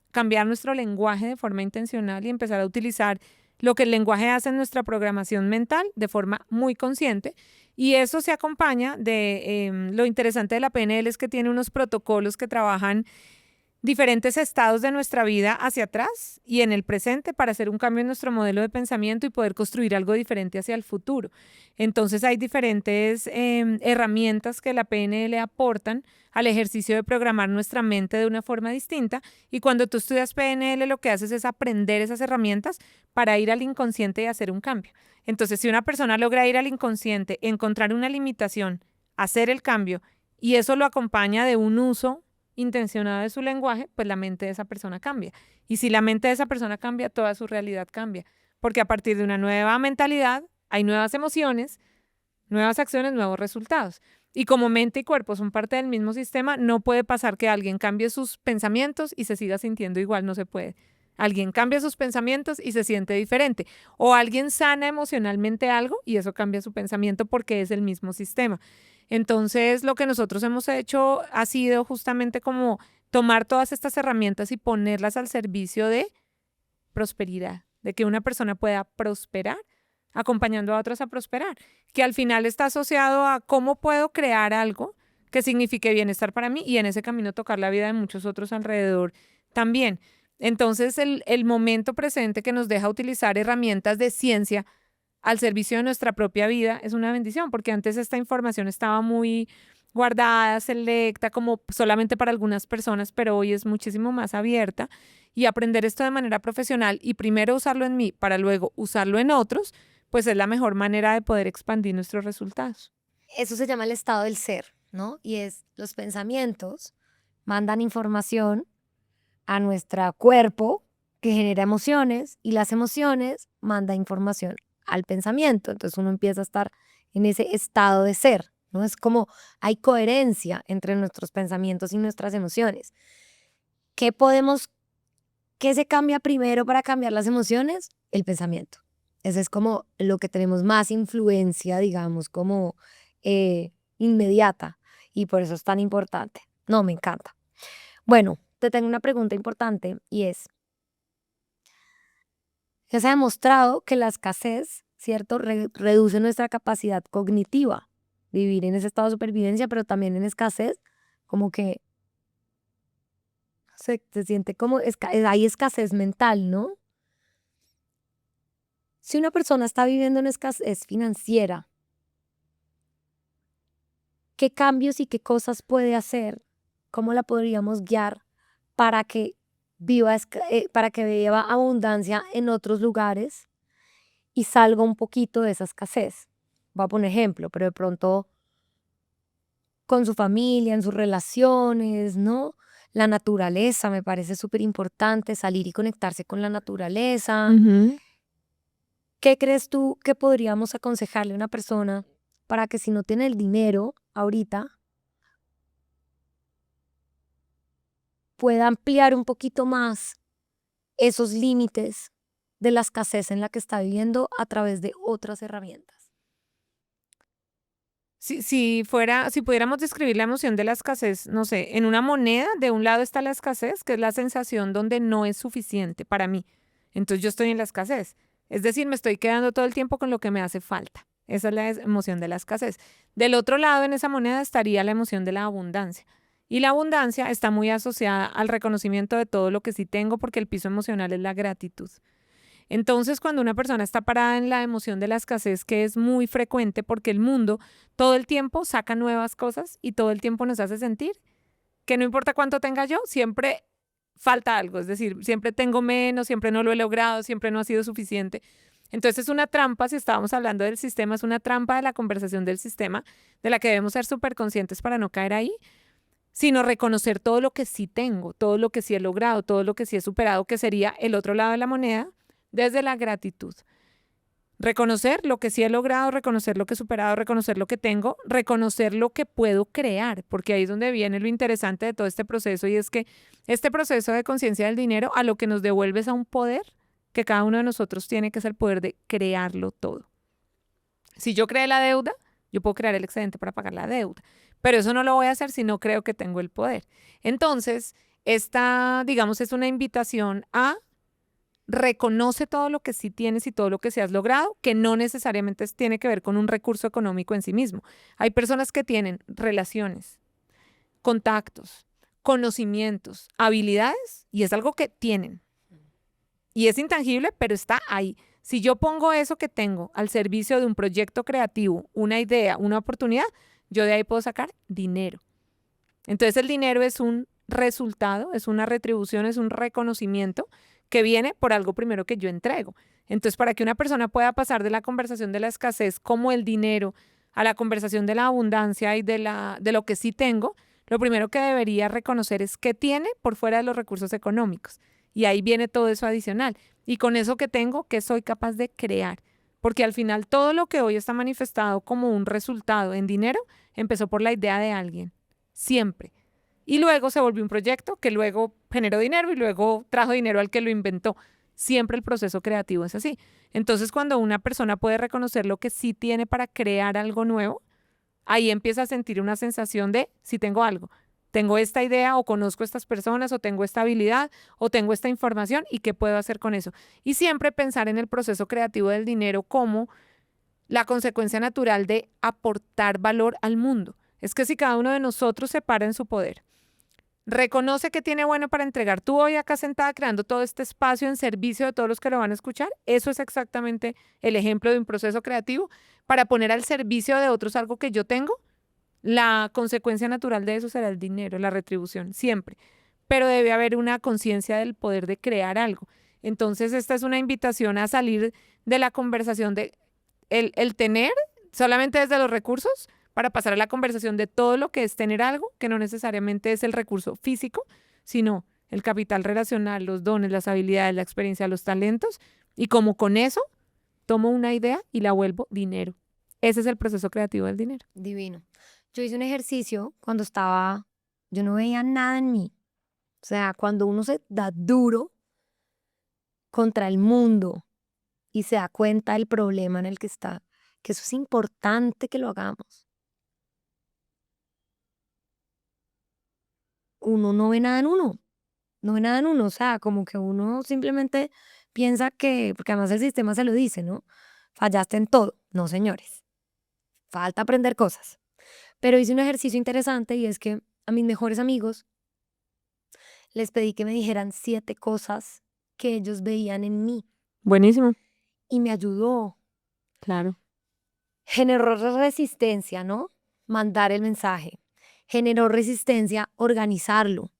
cambiar nuestro lenguaje de forma intencional y empezar a utilizar lo que el lenguaje hace en nuestra programación mental de forma muy consciente. Y eso se acompaña de lo interesante de la PNL es que tiene unos protocolos que trabajan diferentes estados de nuestra vida hacia atrás y en el presente para hacer un cambio en nuestro modelo de pensamiento y poder construir algo diferente hacia el futuro. Entonces hay diferentes herramientas que la PNL aportan al ejercicio de programar nuestra mente de una forma distinta, y cuando tú estudias PNL lo que haces es aprender esas herramientas para ir al inconsciente y hacer un cambio. Entonces, si una persona logra ir al inconsciente, encontrar una limitación, hacer el cambio, y eso lo acompaña de un uso intencionado de su lenguaje, pues la mente de esa persona cambia. Y si la mente de esa persona cambia, toda su realidad cambia. Porque a partir de una nueva mentalidad hay nuevas emociones, nuevas acciones, nuevos resultados. Y como mente y cuerpo son parte del mismo sistema, no puede pasar que alguien cambie sus pensamientos y se siga sintiendo igual, no se puede. Alguien cambia sus pensamientos y se siente diferente. O alguien sana emocionalmente algo y eso cambia su pensamiento porque es el mismo sistema. Entonces, lo que nosotros hemos hecho ha sido justamente como tomar todas estas herramientas y ponerlas al servicio de prosperidad, de que una persona pueda prosperar acompañando a otros a prosperar, que al final está asociado a cómo puedo crear algo que signifique bienestar para mí y en ese camino tocar la vida de muchos otros alrededor también. Entonces, el momento presente que nos deja utilizar herramientas de ciencia al servicio de nuestra propia vida es una bendición, porque antes esta información estaba muy guardada, selecta, como solamente para algunas personas, pero hoy es muchísimo más abierta, y aprender esto de manera profesional y primero usarlo en mí para luego usarlo en otros, pues es la mejor manera de poder expandir nuestros resultados. Eso se llama el estado del ser, ¿no? Y es los pensamientos mandan información a nuestro cuerpo que genera emociones y las emociones mandan información al pensamiento. Entonces uno empieza a estar en ese estado de ser, ¿no? Es como hay coherencia entre nuestros pensamientos y nuestras emociones. ¿Qué podemos, qué se cambia primero para cambiar las emociones? El pensamiento. Ese es como lo que tenemos más influencia, digamos, como inmediata, y por eso es tan importante. No, me encanta. Bueno, te tengo una pregunta importante y es, ya se ha demostrado que la escasez, ¿cierto?, reduce nuestra capacidad cognitiva, vivir en ese estado de supervivencia, pero también en escasez, como que se siente como, hay escasez mental, ¿no? Si una persona está viviendo en escasez financiera, ¿qué cambios y qué cosas puede hacer? ¿Cómo la podríamos guiar para que para que viva abundancia en otros lugares y salga un poquito de esa escasez? Voy a poner ejemplo, pero de pronto con su familia, en sus relaciones, ¿no? La naturaleza me parece súper importante, salir y conectarse con la naturaleza. ¿Qué crees tú que podríamos aconsejarle a una persona para que si no tiene el dinero ahorita, pueda ampliar un poquito más esos límites de la escasez en la que está viviendo a través de otras herramientas? Si pudiéramos describir la emoción de la escasez, no sé, en una moneda, de un lado está la escasez, que es la sensación donde no es suficiente para mí. Entonces yo estoy en la escasez. Es decir, me estoy quedando todo el tiempo con lo que me hace falta. Esa es la emoción de la escasez. Del otro lado, en esa moneda, estaría la emoción de la abundancia. Y la abundancia está muy asociada al reconocimiento de todo lo que sí tengo, porque el piso emocional es la gratitud. Entonces, cuando una persona está parada en la emoción de la escasez, que es muy frecuente porque el mundo todo el tiempo saca nuevas cosas y todo el tiempo nos hace sentir que no importa cuánto tenga yo, siempre falta algo, es decir, siempre tengo menos, siempre no lo he logrado, siempre no ha sido suficiente. Entonces es una trampa, si estábamos hablando del sistema, es una trampa de la conversación del sistema, de la que debemos ser súper conscientes para no caer ahí, sino reconocer todo lo que sí tengo, todo lo que sí he logrado, todo lo que sí he superado, que sería el otro lado de la moneda, desde la gratitud. Reconocer lo que sí he logrado, reconocer lo que he superado, reconocer lo que tengo, reconocer lo que puedo crear, porque ahí es donde viene lo interesante de todo este proceso y es que este proceso de conciencia del dinero a lo que nos devuelve es a un poder que cada uno de nosotros tiene, que es el poder de crearlo todo. Si yo creé la deuda, yo puedo crear el excedente para pagar la deuda, pero eso no lo voy a hacer si no creo que tengo el poder. Entonces, esta, digamos, es una invitación a reconoce todo lo que sí tienes y todo lo que sí has logrado, que no necesariamente tiene que ver con un recurso económico en sí mismo. Hay personas que tienen relaciones, contactos, conocimientos, habilidades, y es algo que tienen. Y es intangible, pero está ahí. Si yo pongo eso que tengo al servicio de un proyecto creativo, una idea, una oportunidad, yo de ahí puedo sacar dinero. Entonces el dinero es un resultado, es una retribución, es un reconocimiento que viene por algo primero que yo entrego. Entonces, para que una persona pueda pasar de la conversación de la escasez como el dinero a la conversación de la abundancia y de lo que sí tengo, lo primero que debería reconocer es qué tiene por fuera de los recursos económicos. Y ahí viene todo eso adicional. Y con eso que tengo, ¿qué soy capaz de crear? Porque al final todo lo que hoy está manifestado como un resultado en dinero empezó por la idea de alguien. Siempre. Y luego se volvió un proyecto que luego generó dinero y luego trajo dinero al que lo inventó. Siempre el proceso creativo es así. Entonces, cuando una persona puede reconocer lo que sí tiene para crear algo nuevo, ahí empieza a sentir una sensación de si tengo algo, tengo esta idea o conozco a estas personas o tengo esta habilidad o tengo esta información y qué puedo hacer con eso. Y siempre pensar en el proceso creativo del dinero como la consecuencia natural de aportar valor al mundo. Es que si cada uno de nosotros se para en su poder, reconoce que tiene bueno para entregar, tú hoy acá sentada creando todo este espacio en servicio de todos los que lo van a escuchar, eso es exactamente el ejemplo de un proceso creativo para poner al servicio de otros algo que yo tengo. La consecuencia natural de eso será el dinero, la retribución, siempre. Pero debe haber una conciencia del poder de crear algo. Entonces, esta es una invitación a salir de la conversación de el tener solamente desde los recursos para pasar a la conversación de todo lo que es tener algo, que no necesariamente es el recurso físico, sino el capital relacional, los dones, las habilidades, la experiencia, los talentos. Y como con eso, tomo una idea y la vuelvo dinero. Ese es el proceso creativo del dinero. Divino. Yo hice un ejercicio cuando estaba, yo no veía nada en mí. O sea, cuando uno se da duro contra el mundo y se da cuenta del problema en el que está, que eso es importante que lo hagamos. Uno no ve nada en uno, no ve nada en uno, o sea, como que uno simplemente piensa que, porque además el sistema se lo dice, ¿no? Fallaste en todo. No, señores, falta aprender cosas. Pero hice un ejercicio interesante y es que a mis mejores amigos les pedí que me dijeran 7 cosas que ellos veían en mí Buenísimo. y me ayudó. Claro. Generó resistencia, ¿no? Mandar el mensaje. Generó resistencia organizarlo.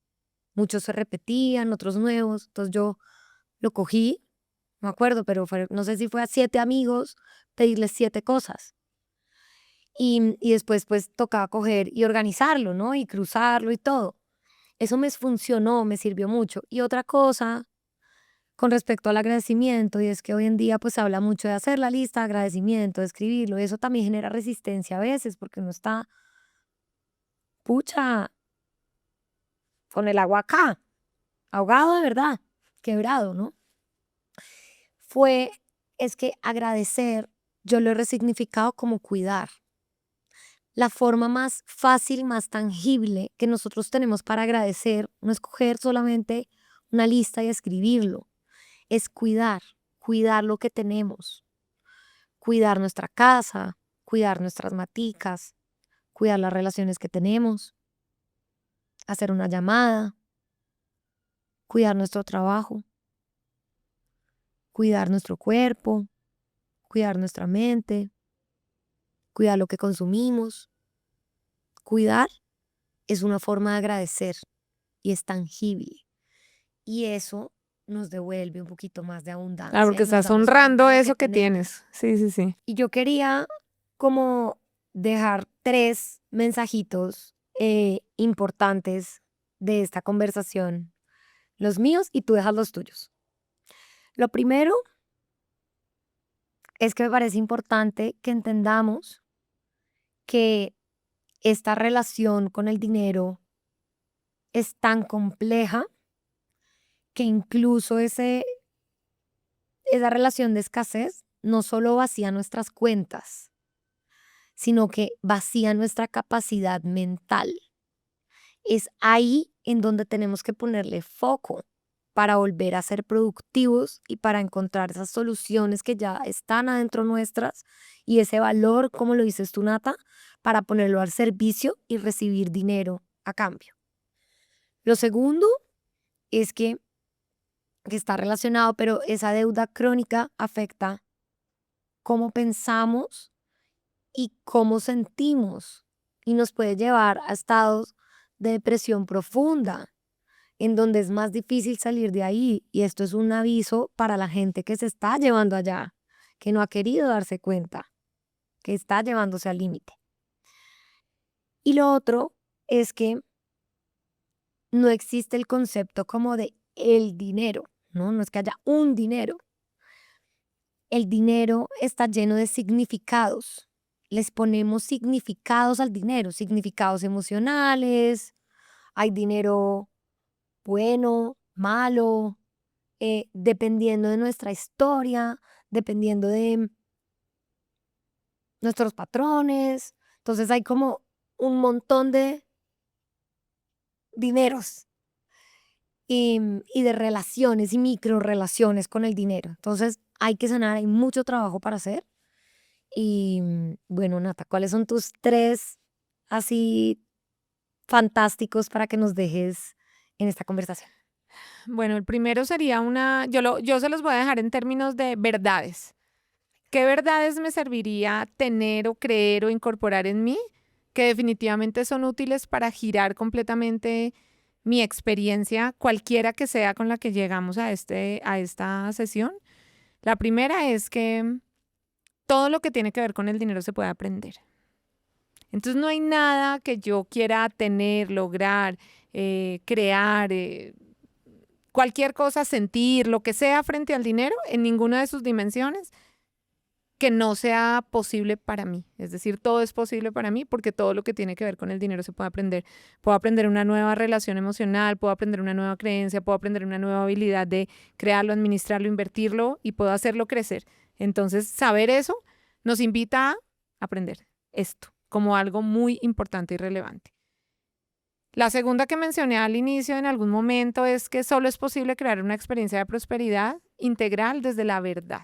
Muchos se repetían, otros nuevos. Entonces yo lo cogí, no me acuerdo, pero no sé si fue a 7 amigos pedirles 7 cosas. Y después pues tocaba coger y organizarlo, ¿no? Y cruzarlo y todo. Eso me funcionó, me sirvió mucho. Y otra cosa con respecto al agradecimiento, y es que hoy en día pues se habla mucho de hacer la lista de agradecimiento, de escribirlo, y eso también genera resistencia a veces porque uno está, pucha, con el agua acá, ahogado de verdad, quebrado, ¿no? Es que agradecer, yo lo he resignificado como cuidar. La forma más fácil, más tangible que nosotros tenemos para agradecer, no es coger solamente una lista y escribirlo, es cuidar lo que tenemos, cuidar nuestra casa, cuidar nuestras maticas, cuidar las relaciones que tenemos, hacer una llamada, cuidar nuestro trabajo, cuidar nuestro cuerpo, cuidar nuestra mente, cuidar lo que consumimos. Cuidar es una forma de agradecer y es tangible. Y eso nos devuelve un poquito más de Claro, abundancia porque y nos estás damos cuenta honrando de lo que eso que tenemos. tienes. Sí, sí, sí. Y yo quería como dejar 3 mensajitos importantes de esta conversación, los míos y tú dejas los tuyos. Lo primero es que me parece importante que entendamos que esta relación con el dinero es tan compleja que incluso esa relación de escasez no solo vacía nuestras cuentas, sino que vacía nuestra capacidad mental. Es ahí en donde tenemos que ponerle foco para volver a ser productivos y para encontrar esas soluciones que ya están adentro nuestras y ese valor, como lo dices tú, Nata, para ponerlo al servicio y recibir dinero a cambio. Lo segundo es que está relacionado, pero esa deuda crónica afecta cómo pensamos y cómo sentimos y nos puede llevar a estados de depresión profunda, en donde es más difícil salir de ahí. Y esto es un aviso para la gente que se está llevando allá, que no ha querido darse cuenta, que está llevándose al límite. Y lo otro es que no existe el concepto como de el dinero, ¿no? No es que haya un dinero. El dinero está lleno de significados. Les ponemos significados al dinero, significados emocionales. Hay dinero bueno, malo, dependiendo de nuestra historia, dependiendo de nuestros patrones. Entonces hay como un montón de dineros y de relaciones y micro relaciones con el dinero. Entonces hay que sanar, hay mucho trabajo para hacer. Y bueno, Nata, ¿cuáles son tus tres así fantásticos para que nos dejes en esta conversación? Bueno, el primero sería yo se los voy a dejar en términos de verdades. ¿Qué verdades me serviría tener o creer o incorporar en mí que definitivamente son útiles para girar completamente mi experiencia, cualquiera que sea con la que llegamos a esta sesión? La primera es que todo lo que tiene que ver con el dinero se puede aprender. Entonces no hay nada que yo quiera tener, lograr, crear, cualquier cosa, sentir, lo que sea frente al dinero en ninguna de sus dimensiones que no sea posible para mí. Es decir, todo es posible para mí porque todo lo que tiene que ver con el dinero se puede aprender. Puedo aprender una nueva relación emocional, puedo aprender una nueva creencia, puedo aprender una nueva habilidad de crearlo, administrarlo, invertirlo y puedo hacerlo crecer. Entonces, saber eso nos invita a aprender esto como algo muy importante y relevante. La segunda que mencioné al inicio en algún momento es que solo es posible crear una experiencia de prosperidad integral desde la verdad,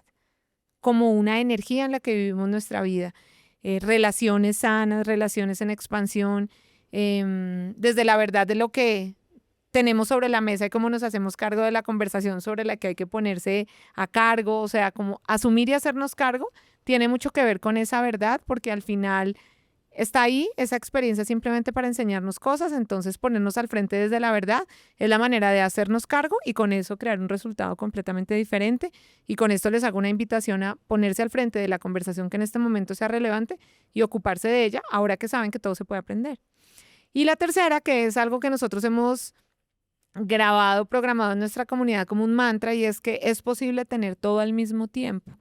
como una energía en la que vivimos nuestra vida. Relaciones sanas, relaciones en expansión, desde la verdad de lo que tenemos sobre la mesa y cómo nos hacemos cargo de la conversación sobre la que hay que ponerse a cargo, o sea, como asumir y hacernos cargo, tiene mucho que ver con esa verdad, porque al final está ahí esa experiencia simplemente para enseñarnos cosas, entonces ponernos al frente desde la verdad es la manera de hacernos cargo y con eso crear un resultado completamente diferente. Y con esto les hago una invitación a ponerse al frente de la conversación que en este momento sea relevante y ocuparse de ella, ahora que saben que todo se puede aprender. Y la tercera, que es algo que nosotros hemos grabado, programado en nuestra comunidad como un mantra, y es que es posible tener todo al mismo tiempo.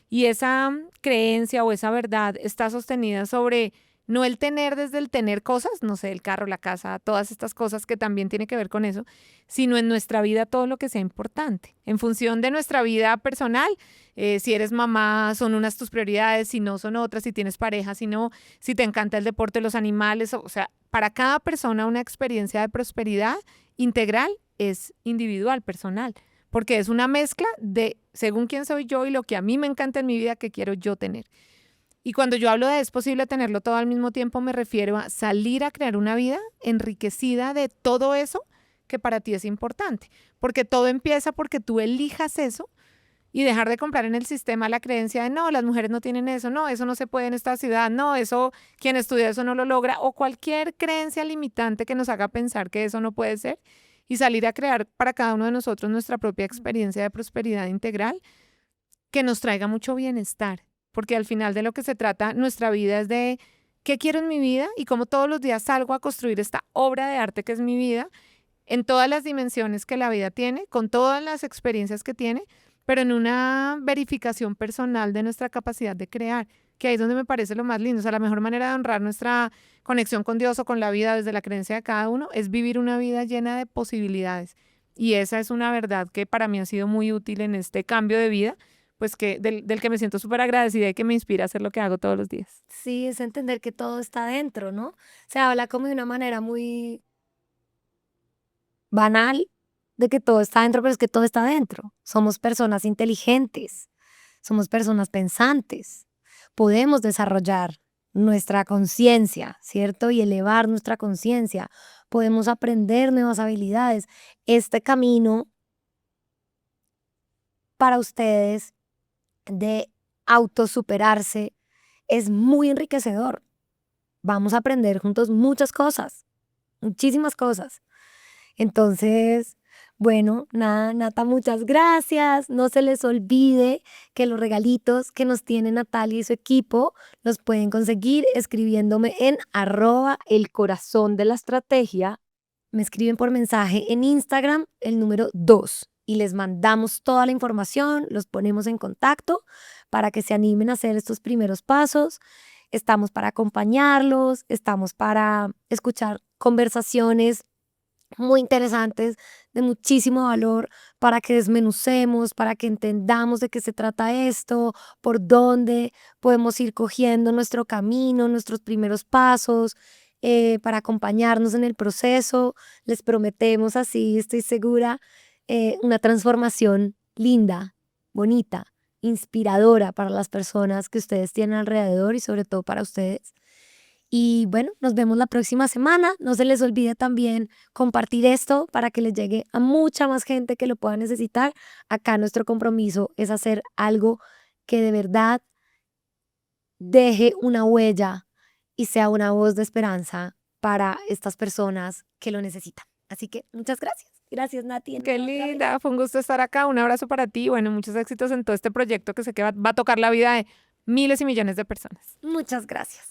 Y esa creencia o esa verdad está sostenida sobre no el tener desde el tener cosas, no sé, el carro, la casa, todas estas cosas que también tiene que ver con eso, sino en nuestra vida todo lo que sea importante. En función de nuestra vida personal, si eres mamá, son unas tus prioridades, si no, son otras, si tienes pareja, si no, si te encanta el deporte, los animales, o sea, para cada persona una experiencia de prosperidad integral es individual, personal, porque es una mezcla de según quién soy yo y lo que a mí me encanta en mi vida que quiero yo tener. Y cuando yo hablo de es posible tenerlo todo al mismo tiempo, me refiero a salir a crear una vida enriquecida de todo eso que para ti es importante. Porque todo empieza porque tú elijas eso y dejar de comprar en el sistema la creencia de no, las mujeres no tienen eso, no, eso no se puede en esta ciudad, no, eso, quien estudia eso no lo logra, o cualquier creencia limitante que nos haga pensar que eso no puede ser, y salir a crear para cada uno de nosotros nuestra propia experiencia de prosperidad integral que nos traiga mucho bienestar. Porque al final de lo que se trata nuestra vida es de qué quiero en mi vida y cómo todos los días salgo a construir esta obra de arte que es mi vida, en todas las dimensiones que la vida tiene, con todas las experiencias que tiene, pero en una verificación personal de nuestra capacidad de crear, que ahí es donde me parece lo más lindo. O sea, la mejor manera de honrar nuestra conexión con Dios o con la vida desde la creencia de cada uno es vivir una vida llena de posibilidades. Y esa es una verdad que para mí ha sido muy útil en este cambio de vida, pues que del que me siento súper agradecida y que me inspira a hacer lo que hago todos los días. Sí, es entender que todo está dentro, ¿no? Se habla como de una manera muy banal de que todo está dentro, pero es que todo está dentro. Somos personas inteligentes, somos personas pensantes. Podemos desarrollar nuestra conciencia, ¿cierto? Y elevar nuestra conciencia. Podemos aprender nuevas habilidades. Este camino para ustedes de autosuperarse es muy enriquecedor. Vamos a aprender juntos muchas cosas, muchísimas cosas. Entonces, bueno, nada, Nata, muchas gracias. No se les olvide que los regalitos que nos tiene Natalia y su equipo los pueden conseguir escribiéndome en @elcorazonde la estrategia. Me escriben por mensaje en Instagram el número 2 y les mandamos toda la información, los ponemos en contacto para que se animen a hacer estos primeros pasos. Estamos para acompañarlos, estamos para escuchar conversaciones muy interesantes, de muchísimo valor, para que desmenucemos, para que entendamos de qué se trata esto, por dónde podemos ir cogiendo nuestro camino, nuestros primeros pasos, para acompañarnos en el proceso. Les prometemos así, estoy segura, una transformación linda, bonita, inspiradora para las personas que ustedes tienen alrededor y sobre todo para ustedes. Y bueno, nos vemos la próxima semana. No se les olvide también compartir esto para que les llegue a mucha más gente que lo pueda necesitar. Acá nuestro compromiso es hacer algo que de verdad deje una huella y sea una voz de esperanza para estas personas que lo necesitan. Así que muchas gracias. Gracias, Nati. Qué linda, fue un gusto estar acá. Un abrazo para ti. Bueno, muchos éxitos en todo este proyecto que sé que va a tocar la vida de miles y millones de personas. Muchas gracias.